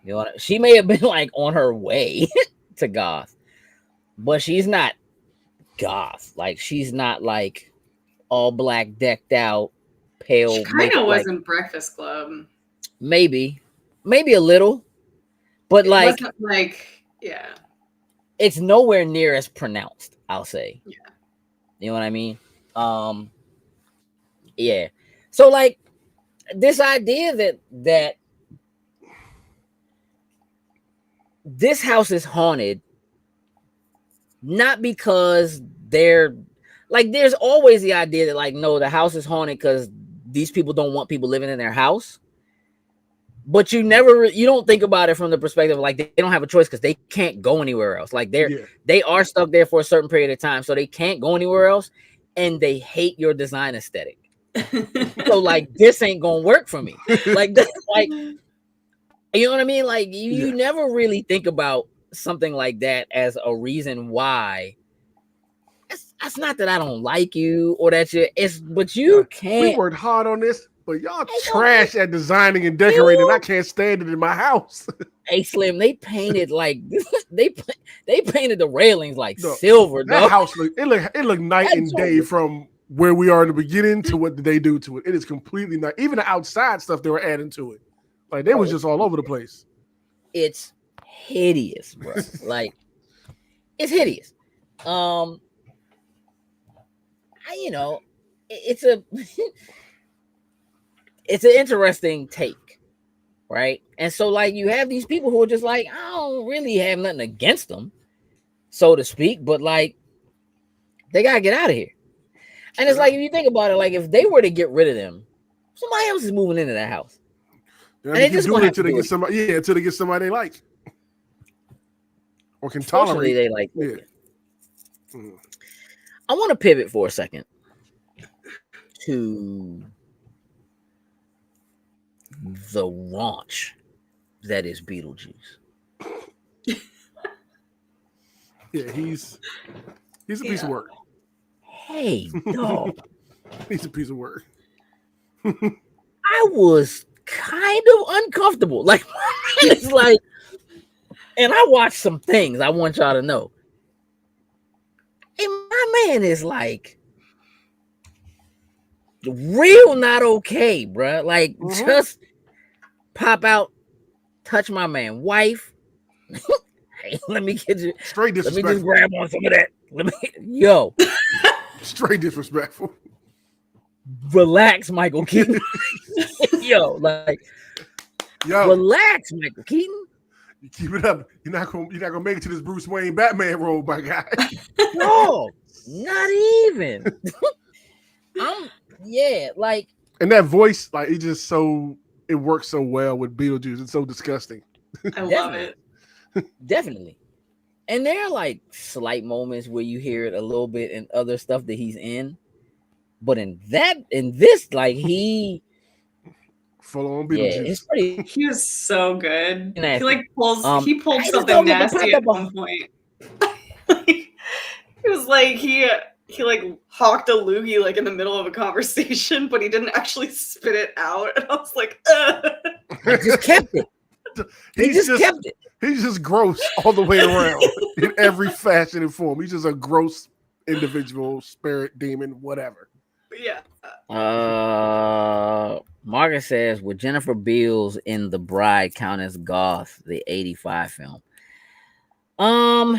You know what? She may have been like on her way to goth, but she's not goth. Like she's not like all black, decked out, pale. She kind of was in Breakfast Club. Maybe a little, but like, wasn't like, yeah, it's nowhere near as pronounced, I'll say. Yeah. You know what I mean? Yeah. So like this idea that this house is haunted, not because they're like, there's always the idea that like, no, the house is haunted because these people don't want people living in their house. But you don't think about it from the perspective of like they don't have a choice because they can't go anywhere else. Like they are stuck there for a certain period of time, so they can't go anywhere else, and they hate your design aesthetic. So like this ain't gonna work for me. Like you know what I mean? Like you never really think about something like that as a reason why. That's not that I don't like you or that but you can't. We worked hard on this. But y'all trash at designing and decorating. I can't stand it in my house. Hey Slim, they painted like they painted the railings like silver. That house looked night and day from where we are in the beginning to what did they do to it. It is completely not. Even the outside stuff they were adding to it, like they was just all over the place. It's hideous, bro. Like it's hideous. It's an interesting take, right? And so like you have these people who are just like, I don't really have nothing against them, so to speak, but like they gotta get out of here. And it's like, if you think about it, like if they were to get rid of them, somebody else is moving into that house. And they just doing it until they get somebody, until they get somebody they like or can tolerate. They like. Yeah. I want to pivot for a second to the raunch that is Beetlejuice. Yeah, he's a piece of work. Hey, dog. He's a piece of work. I was kind of uncomfortable. Like, it's like, and I watched some things I want y'all to know. And my man is like real not okay, bro. Like, just pop out, touch my man wife. Hey, let me get you straight disrespectful. Let me just grab on some of that. Straight disrespectful. Relax, Michael Keaton. Relax, Michael Keaton. Keep it up. You're not gonna make it to this Bruce Wayne Batman role, my guy. No, not even. Like, and that voice, like it works so well with Beetlejuice. It's so disgusting. I love it. Definitely. And there are like slight moments where you hear it a little bit in other stuff that he's in, but in this, like he full on Beetlejuice. It's pretty. He was so good. Nasty. He like pulled something nasty at one point. It was like he like hawked a loogie like in the middle of a conversation, but he didn't actually spit it out. And I was like, I just kept it. He just kept it. He's just gross all the way around in every fashion and form. He's just a gross individual, spirit, demon, whatever. Yeah. Margaret says, would Jennifer Beals in The Bride count as goth, the 85 film? I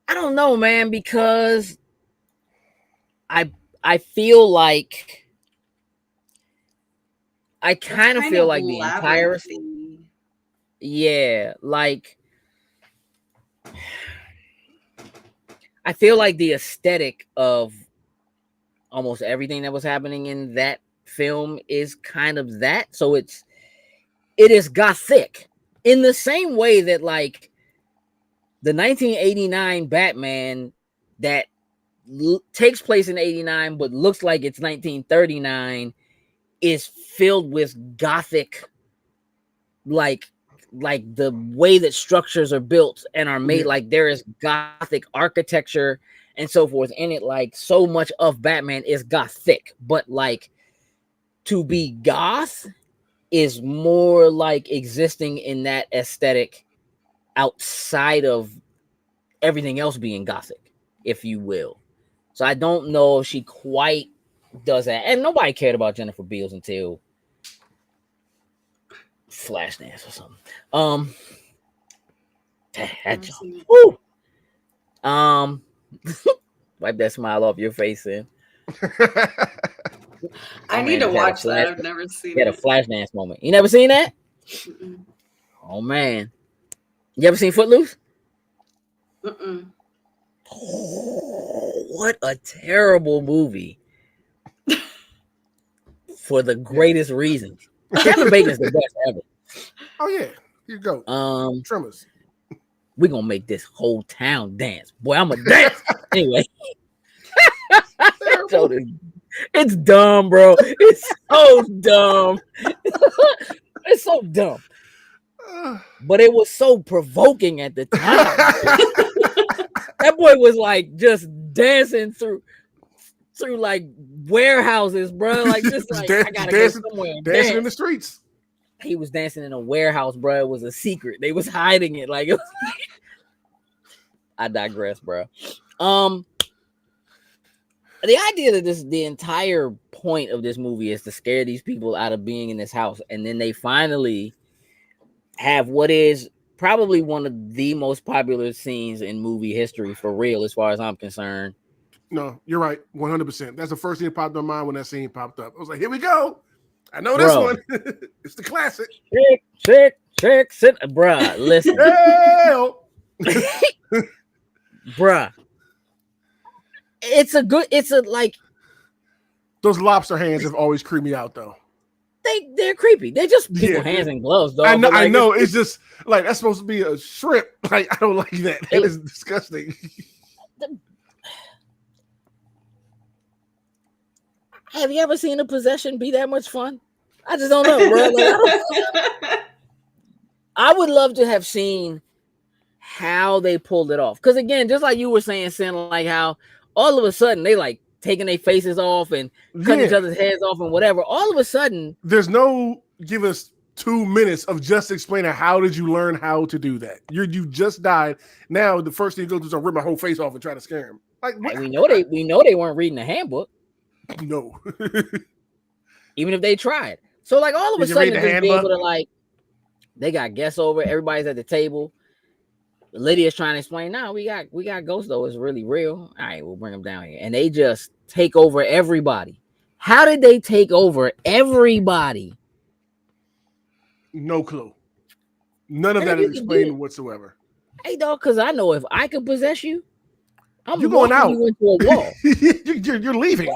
don't know, man, because I feel like I kind of feel like the entire like I feel like the aesthetic of almost everything that was happening in that film is kind of that. So it is gothic in the same way that like the 1989 Batman that takes place in 89 but looks like it's 1939 is filled with gothic, like the way that structures are built and are made, like there is gothic architecture and so forth in it. Like so much of Batman is gothic, but like to be goth is more like existing in that aesthetic outside of everything else being gothic, if you will. So I don't know if she quite does that. And nobody cared about Jennifer Beals until Flashdance or something. That jump. Woo! Wipe that smile off your face, then. I need to watch that. I've never seen it. Had a Flashdance moment. You never seen that? Mm-mm. Oh man, you ever seen Footloose? Mm-mm. Oh, what a terrible movie for the greatest reasons. Kevin Bacon's the best ever. Oh yeah, here you go. Tremors. We're gonna make this whole town dance. Boy, I'm gonna dance. Anyway. It's dumb, bro. It's so dumb. It's so dumb. But it was so provoking at the time. That boy was like just dancing through like warehouses, bro. Like just like I gotta go somewhere and dancing in the streets. He was dancing in a warehouse, bro. It was a secret. They was hiding it. Like, it was like... I digress, bro. The idea that the entire point of this movie is to scare these people out of being in this house, and then they finally have what is probably one of the most popular scenes in movie history for real, as far as I'm concerned. No, you're right, 100%. That's the first thing that popped in my mind when that scene popped up. I was like, here we go. I know this one. It's the classic. Check, sit. Bruh, listen. Bruh. It's a like. Those lobster hands have always creeped me out, though. They're creepy. They're just people hands and gloves, dog. I know. It's just like that's supposed to be a shrimp. Like I don't like that. It is disgusting. Have you ever seen a possession be that much fun? I just don't know, bro. Like, I would love to have seen how they pulled it off. Because again, just like you were saying, Sin, like how all of a sudden they like taking their faces off and cutting each other's heads off and whatever. All of a sudden, there's no give us 2 minutes of just explaining how did you learn how to do that. You just died. Now the first thing you go do is rip my whole face off and try to scare him. Like what? We know they weren't reading the handbook. No. Even if they tried. So like all of a sudden just be able to like they got guests over, everybody's at the table. Lydia's trying to explain, no, we got ghosts though, it's really real. All right, we'll bring them down here. And they just take over everybody. How did they take over everybody? No clue. None of that is explained whatsoever. Hey, dog, because I know if I could possess you, you're going out. You into a wall. you're leaving.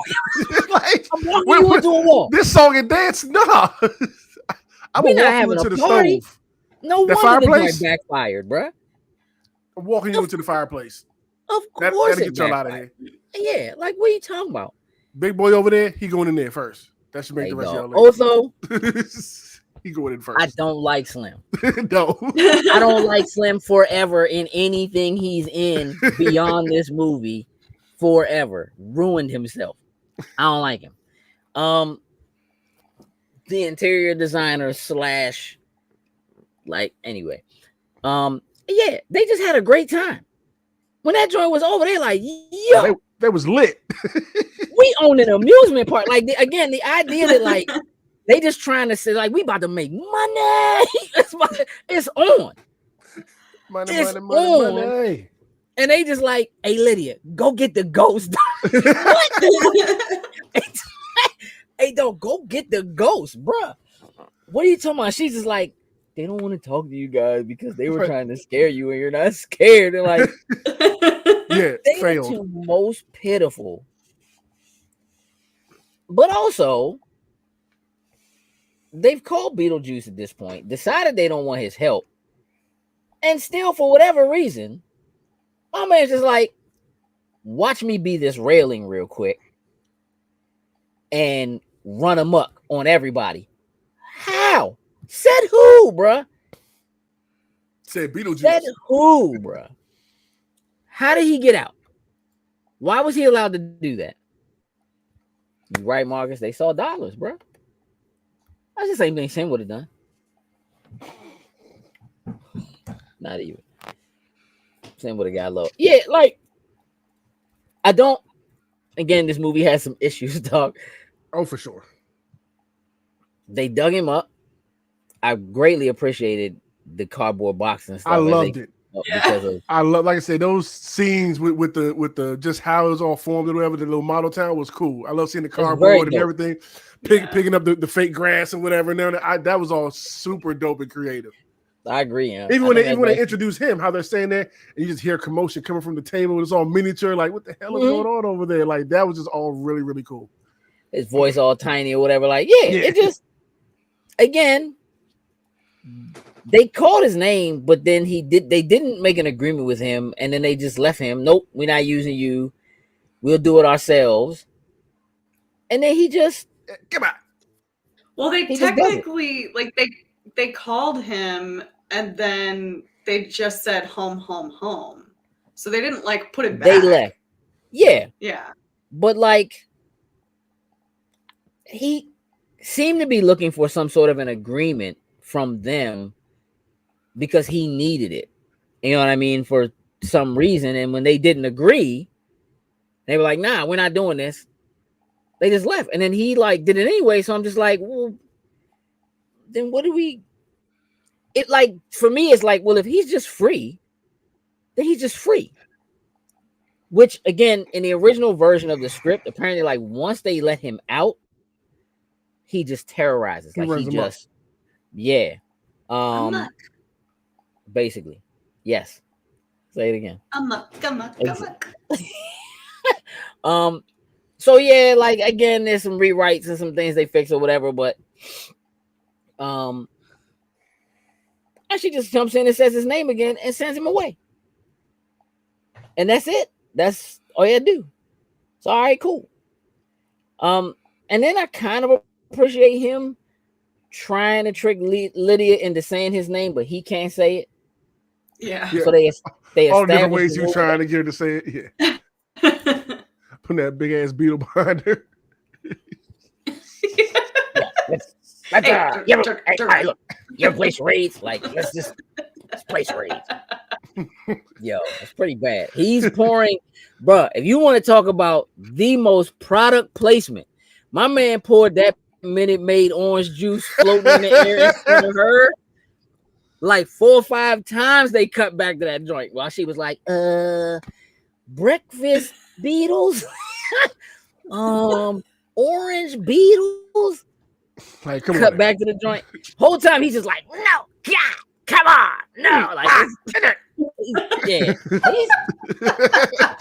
Like, I'm walking you into a wall. This song and dance, nah. I'm We're not walking you into the party. stove. No that wonder fireplace the joint backfired, bruh. I'm walking you into the fireplace. Of course, that'll get y'all out of here. Yeah, like what are you talking about? Big boy over there, he going in there first. That should make the rest of y'all leave. Also, he going in first. I don't like Slim. No, I don't like Slim forever in anything he's in beyond this movie. Forever ruined himself. I don't like him. The interior designer / like anyway. Yeah, they just had a great time. When that joint was over, they like, yo, they was lit. We own an amusement park. Like again, the idea that like they just trying to say like we about to make money. It's on. Money. And they just like, hey Lydia, go get the ghost. What? Hey, don't go get the ghost, bruh. What are you talking about? She's just like, they don't want to talk to you guys because they were trying to scare you and you're not scared. They're like, yeah, they are the most pitiful. But also, they've called Beetlejuice at this point, decided they don't want his help, and still, for whatever reason, my man's just like, watch me be this railing real quick and run amok on everybody. How? Said who, bruh? Said Beetlejuice. Said who, bruh? How did he get out? Why was he allowed to do that? You right, Marcus. They saw dollars, bruh. That's the same thing Sam would have done. Not even. Sam would have got low. Yeah, like, I don't. Again, this movie has some issues, dog. Oh, for sure. They dug him up. I greatly appreciated the cardboard box and stuff. I loved it. Because of, I love, like I said, those scenes with the just how it was all formed and whatever, the little model town was cool. I love seeing the cardboard and everything, picking up the fake grass and whatever. And that was all super dope and creative. I agree. Yeah. Even when they introduce him, how they're saying there, and you just hear commotion coming from the table. It's all miniature. Like, what the hell is going on over there? Like, that was just all really, really cool. His voice all tiny or whatever. Like, yeah. It just, again, they called his name, but then they didn't make an agreement with him, and then they just left him. Nope, we're not using you. We'll do it ourselves. And then he just come on. Well, they technically they called him, and then they just said home, home, home. So they didn't like put it back. They left. Yeah. Yeah. But like, he seemed to be looking for some sort of an agreement from them because he needed it. You know what I mean? For some reason. And when they didn't agree, they were like, nah, we're not doing this. They just left. And then he like did it anyway. So I'm just like, well, then what do we? It like, for me, it's like, well, if he's just free, then he's just free. Which again, in the original version of the script, apparently like once they let him out, he just terrorizes. Like he just, yeah. Basically. Yes. Say it again. So yeah, like again, there's some rewrites and some things they fix or whatever, but and she just jumps in and says his name again and sends him away. And that's it. That's all you do. So all right, cool. And then I kind of appreciate him trying to trick Lydia into saying his name, but he can't say it. Yeah. So they all the different ways you trying to get her to say it. Yeah. Putting that big ass beetle behind her. Look, your place raids. Like, let's place raids. Yo, it's pretty bad. He's pouring, bruh. If you want to talk about the most product placement, my man poured that Minute Maid orange juice floating in the air in front of her. Like 4 or 5 times they cut back to that joint while she was like, breakfast beetles, orange beetles. Like, come cut on, back to the joint. Whole time he's just like, no, God, Come on, no, like yeah, he's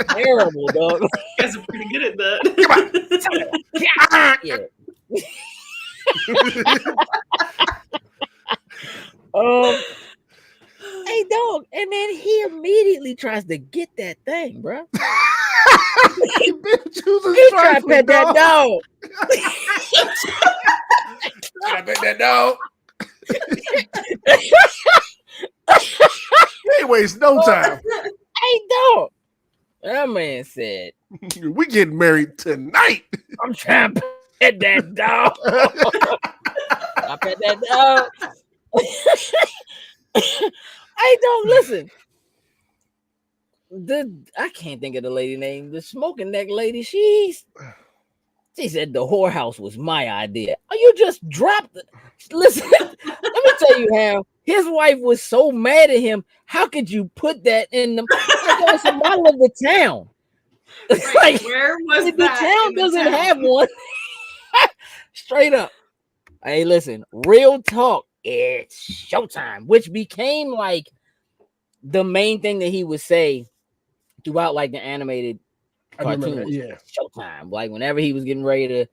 terrible, dog. You guys are pretty good at that. Yeah. Hey, dog, and then he immediately tries to get that thing, bro. He tried to pet that dog. I bet that dog. He wastes no time. Hey, dog. That man said, "We getting married tonight." I'm trying to pet that dog. I pet that dog. Hey, don't listen. I can't think of the lady name. The smoking neck lady. She said the whorehouse was my idea. Oh, you just dropped it. Listen, let me tell you how his wife was so mad at him. How could you put that in the? Like, it's a model of the town. Right, like, where was the that? town doesn't have one. Straight up. Hey, listen, real talk. It's showtime, which became like the main thing that he would say throughout like the animated cartoon. Yeah, showtime. Like whenever he was getting ready to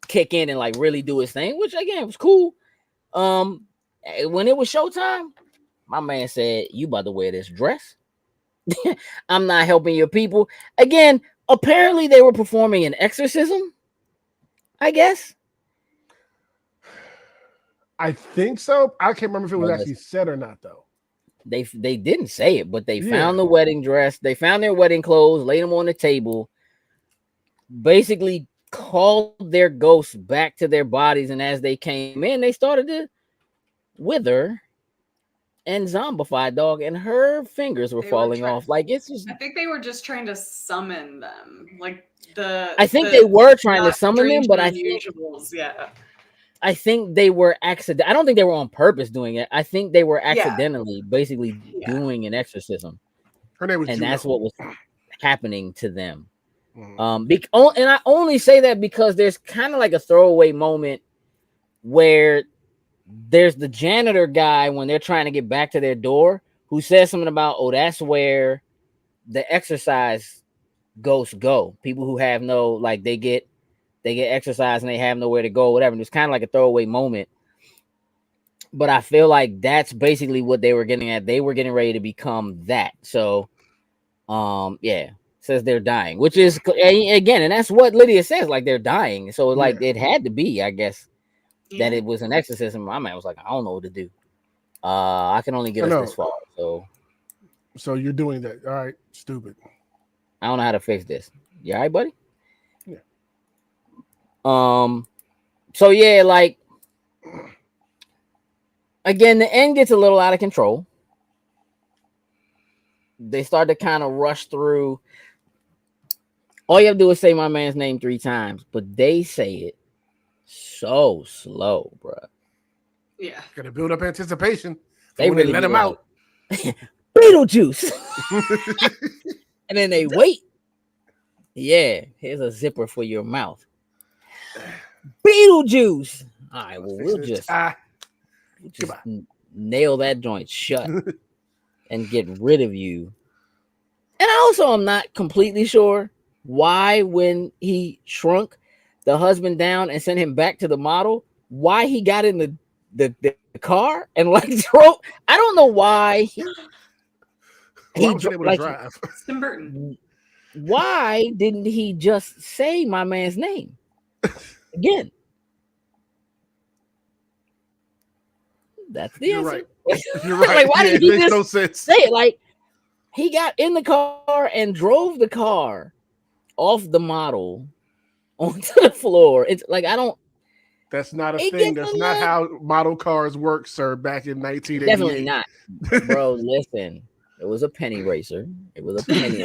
kick in and like really do his thing, which again was cool. When it was showtime, my man said, "You about to wear this dress? I'm not helping your people." Again, apparently they were performing an exorcism. I guess. I think so. I can't remember if it was actually said or not, though. They didn't say it, but they found the wedding dress. They found their wedding clothes, laid them on the table, basically called their ghosts back to their bodies. And as they came in, they started to wither and zombify, dog. And her fingers were falling off. Like it's just. I think they were just trying to summon them. Like I think they were trying to summon them, but I think they were accident. I don't think they were on purpose doing it. I think they were accidentally basically doing an exorcism. Her name was and Juno. That's what was happening to them. And I only say that because there's kind of like a throwaway moment where there's the janitor guy when they're trying to get back to their door who says something about, "Oh, that's where the exercise ghosts go. People who have no, like they get exercise and they have nowhere to go, whatever." And it's kind of like a throwaway moment, but I feel like that's basically what they were getting at. They were getting ready to become that. So says they're dying, which is again, and that's what Lydia says, like they're dying. So like it had to be, I guess, that it was an exorcism. My man was like, I don't know what to do. I can only get us this far. So you're doing that. All right, stupid. I don't know how to fix this. You all right, buddy? So yeah, like again, the end gets a little out of control. They start to kind of rush through. All you have to do is say my man's name 3 times, but they say it so slow, bro. Yeah, gotta build up anticipation. They really let him out. Beetlejuice, and then they wait. Yeah, here's a zipper for your mouth. Beetlejuice. All right, well, we'll just nail that joint shut and get rid of you. And I also am not completely sure why, when he shrunk the husband down and sent him back to the model, why he got in the car and like drove. I don't know why he was able to drive. Tim Burton. Why didn't he just say my man's name again? That's the answer. Right. You're right. Like, why did he makes just no sense. say it? Like, he got in the car and drove the car off the model onto the floor. It's like, I don't. That's not a thing. That's not how model cars work, sir, back in 1988. Definitely not. Bro, listen. It was a penny racer. It was a penny.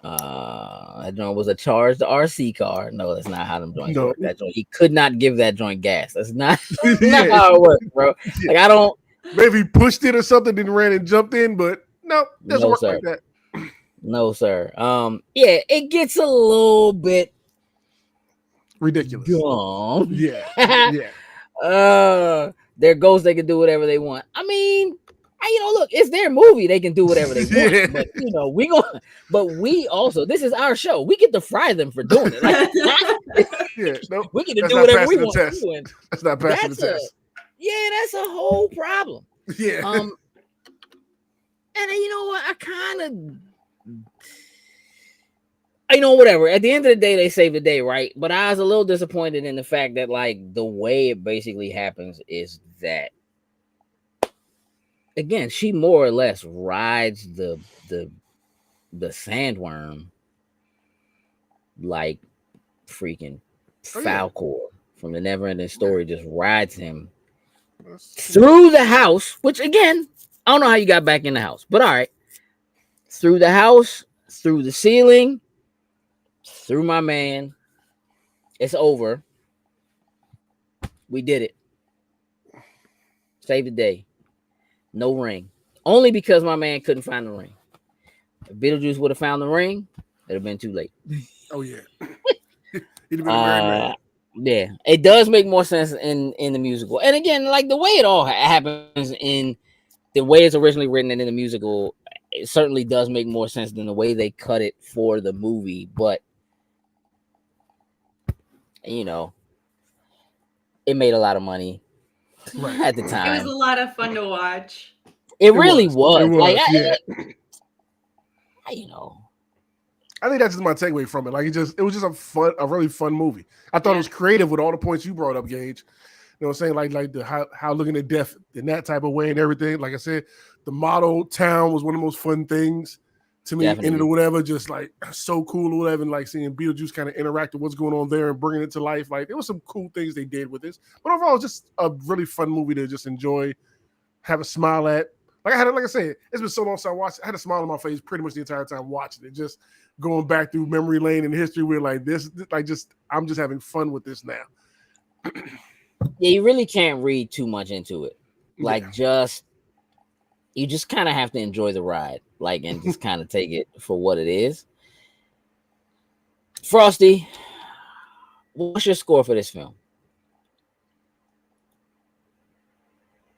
That joint was a charged RC car. No, that's not how them joints work. That joint, he could not give that joint gas. That's not how it works, bro. Like, I don't. Maybe he pushed it or something, then ran and jumped in, but no, doesn't work like that. No, sir. Yeah, it gets a little bit ridiculous. Dumb. Yeah. They're ghosts. They can do whatever they want. I mean, look, it's their movie. They can do whatever they want. Yeah. But we also, this is our show. We get to fry them for doing it. Like, we get to do whatever we want to do. That's not passing the test. Yeah, that's a whole problem. Yeah. And you know what? I kind of, whatever. At the end of the day, they saved the day, right? But I was a little disappointed in the fact that, like, the way it basically happens is that, again, she more or less rides the sandworm like freaking Falcor from the Neverending Story, just rides him through the house, which, again, I don't know how you got back in the house, but all right. Through the house, through the ceiling, through my man. It's over. We did it. Saved the day. No ring. Only because my man couldn't find the ring. If Beetlejuice would have found the ring, it'd have been too late. Oh, yeah. He'd have been a married man. Yeah, it does make more sense in the musical. And again, like the way it all happens in the way it's originally written and in the musical, it certainly does make more sense than the way they cut it for the movie. But, it made a lot It lot of money at the time. was a lot of fun to watch. It really was. Like, yeah. I think that's just my takeaway from it. Like, it was just a really fun movie. I thought it was creative with all the points you brought up, Gage. You know what I'm saying? Like the how looking at death in that type of way and everything. Like I said, the model town was one of the most fun things to me. In it or whatever, just like so cool or whatever. And like seeing Beetlejuice kind of interact with what's going on there and bringing it to life. Like there was some cool things they did with this. But overall, it's just a really fun movie to just enjoy, have a smile at. Like I said, it's been so long since I watched it. I had a smile on my face pretty much the entire time watching it. Just going back through memory lane and history where like this, I'm just having fun with this now. Yeah, you really can't read too much into it. Like you just kind of have to enjoy the ride, like, and just kind of take it for what it is. Frosty, what's your score for this film?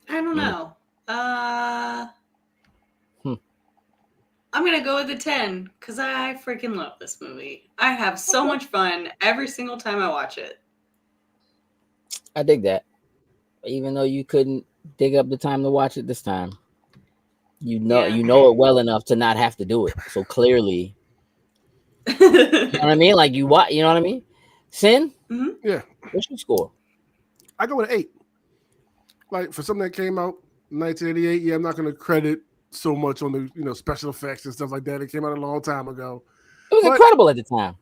I don't know. I'm gonna go with a 10 because I freaking love this movie. I have so much fun every single time I watch it. I dig that. Even though you couldn't dig up the time to watch it this time, you know it well enough to not have to do it. So clearly, you know what I mean? Like you know what I mean? Sin? Mm-hmm. Yeah. What's your score? I go with an 8. Like for something that came out in 1988, yeah, I'm not going to credit so much on the special effects and stuff like that. It came out a long time ago. It was incredible at the time.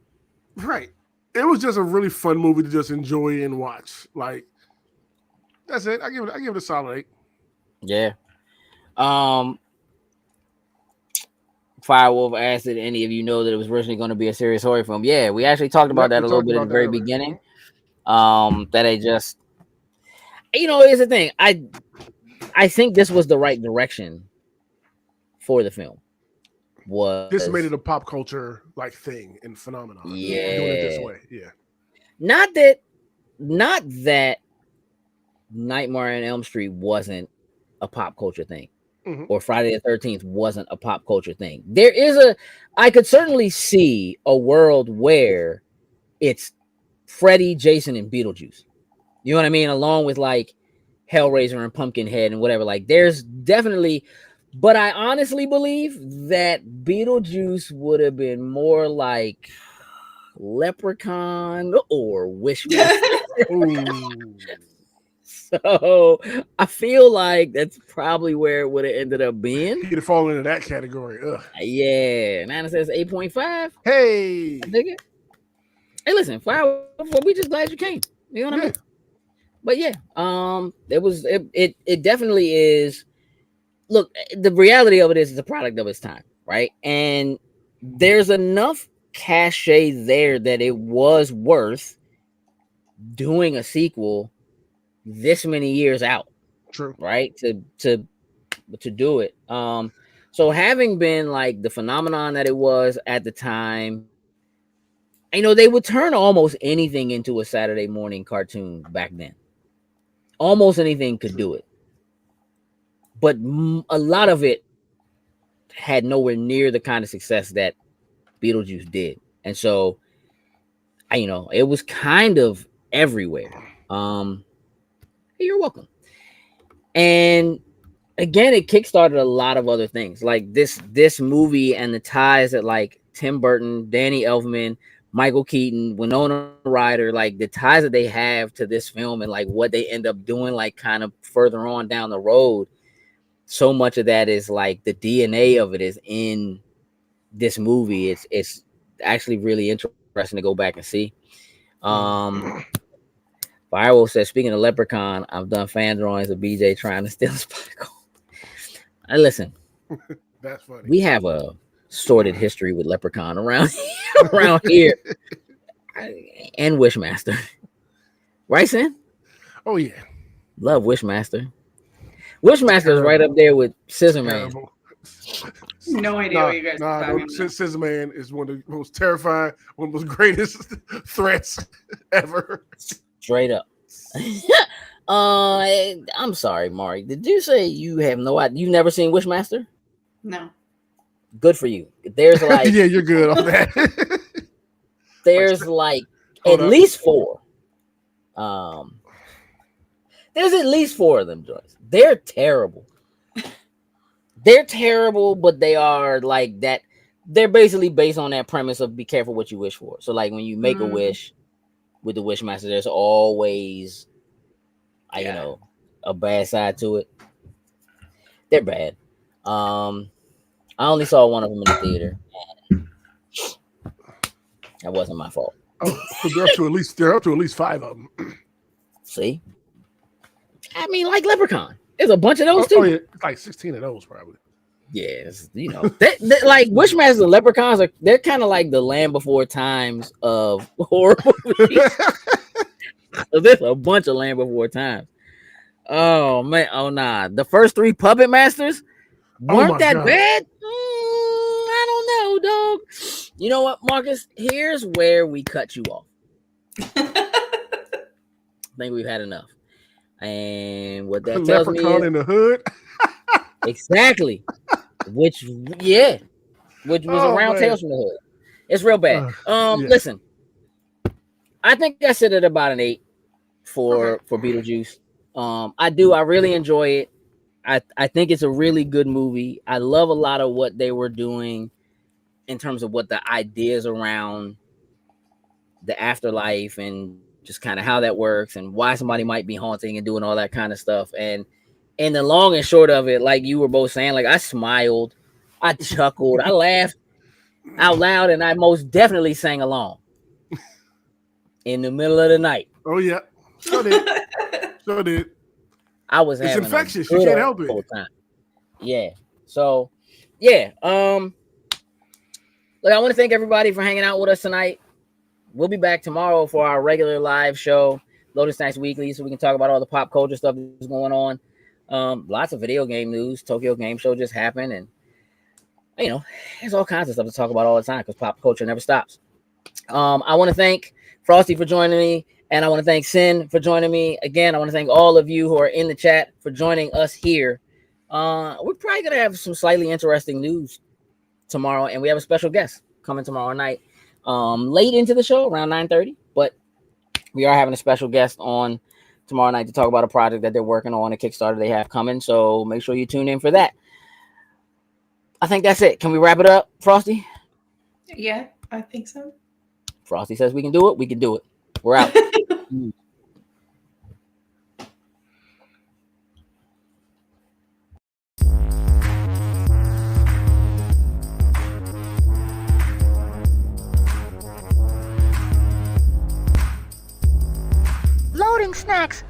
Right. It was just a really fun movie to just enjoy and watch. Like that's it. I give it a solid 8. Yeah. Firewolf asked, did any of you know that it was originally going to be a serious horror film? Yeah, we actually talked about that a little bit at the very beginning. That it just, here's the thing. I think this was the right direction for the film. This made it a pop culture like thing and phenomenon. Yeah, doing it this way. Yeah. Not that Nightmare on Elm Street wasn't a pop culture thing. Mm-hmm. Or Friday the 13th wasn't a pop culture thing. I could certainly see a world where it's Freddy, Jason, and Beetlejuice. You know what I mean? Along with like Hellraiser and Pumpkinhead and whatever. Like there's definitely, but I honestly believe that Beetlejuice would have been more like Leprechaun or Wishmaster. So I feel like that's probably where it would have ended up being. He'd have fallen into that category. Ugh. Yeah. Nana says 8.5. Hey. I dig it. Hey, listen, we just glad you came. You know what I mean? But yeah, it definitely is. Look, the reality of it is it's a product of its time, right? And there's enough cachet there that it was worth doing a sequel this many years out. True. Right? To do it. So having been like the phenomenon that it was at the time, they would turn almost anything into a Saturday morning cartoon back then. almost anything could do it, but a lot of it had nowhere near the kind of success that Beetlejuice did, and so it was kind of everywhere. You're welcome. And again, it kickstarted a lot of other things, like this movie and the ties that like Tim Burton, Danny Elfman, Michael Keaton, Winona Ryder, like the ties that they have to this film and like what they end up doing, like kind of further on down the road. So much of that is like the DNA of it is in this movie. It's actually really interesting to go back and see. Firewolf says, speaking of Leprechaun, I've done fan drawings of BJ trying to steal his pot of gold. Listen, that's funny. We have a sordid history with Leprechaun around here, and Wishmaster, right, Sin? Oh yeah, love Wishmaster. Wishmaster is right up there with Scissorman. No idea what you guys are talking about. Scissorman is one of the most terrifying, one of the greatest threats ever. Straight up. I'm sorry, Mari. Did you say you have no idea? You've never seen Wishmaster? No. Good for you. There's like yeah, you're good on that. There's like at least 4. There's at least 4 of them, Joyce. They're terrible. They're terrible, but they are like that. They're basically based on that premise of be careful what you wish for. So like when you make a wish with the Wishmaster, there's always a bad side to it. They're bad. I only saw one of them in the theater. That wasn't my fault. Oh, so they're up to at least 5 of them. See? I mean, like Leprechaun. There's a bunch of those too. Oh, yeah. Like 16 of those probably. Yes, that like Wishmasters and Leprechauns they're kind of like the Land Before Times of horror movies. So there's a bunch of Land Before Times. Oh man, oh nah. The first 3 Puppet Masters weren't that bad. I don't know, dog. You know what, Marcus? Here's where we cut you off. I think we've had enough. And what that tells me is in the hood. Exactly. Which was around Tales from the Hood. It's real bad. Listen, I think I said it about an 8 for Beetlejuice. I really enjoy it. I think it's a really good movie. I love a lot of what they were doing in terms of what the ideas around the afterlife and just kind of how that works and why somebody might be haunting and doing all that kind of stuff. And the long and short of it, like you were both saying, like I smiled, I chuckled, I laughed out loud, and I most definitely sang along in the middle of the night. Oh yeah, sure did. Sure did. I was it's having infectious. You can't help it. Time. Yeah. So yeah. Look, I want to thank everybody for hanging out with us tonight. We'll be back tomorrow for our regular live show, Lotus Snacks Weekly, so we can talk about all the pop culture stuff that's going on. Lots of video game news. Tokyo Game Show just happened, and there's all kinds of stuff to talk about all the time because pop culture never stops. I want to thank Frosty for joining me, and I want to thank Sin for joining me. Again, I want to thank all of you who are in the chat for joining us here. We're probably gonna have some slightly interesting news tomorrow, and we have a special guest coming tomorrow night. Late into the show, around 9:30, but we are having a special guest on tomorrow night to talk about a project that they're working on, a Kickstarter they have coming. So make sure you tune in for that. I think that's it. Can we wrap it up, Frosty? Yeah, I think so. Frosty says we can do it. We can do it. We're out. Loading snacks.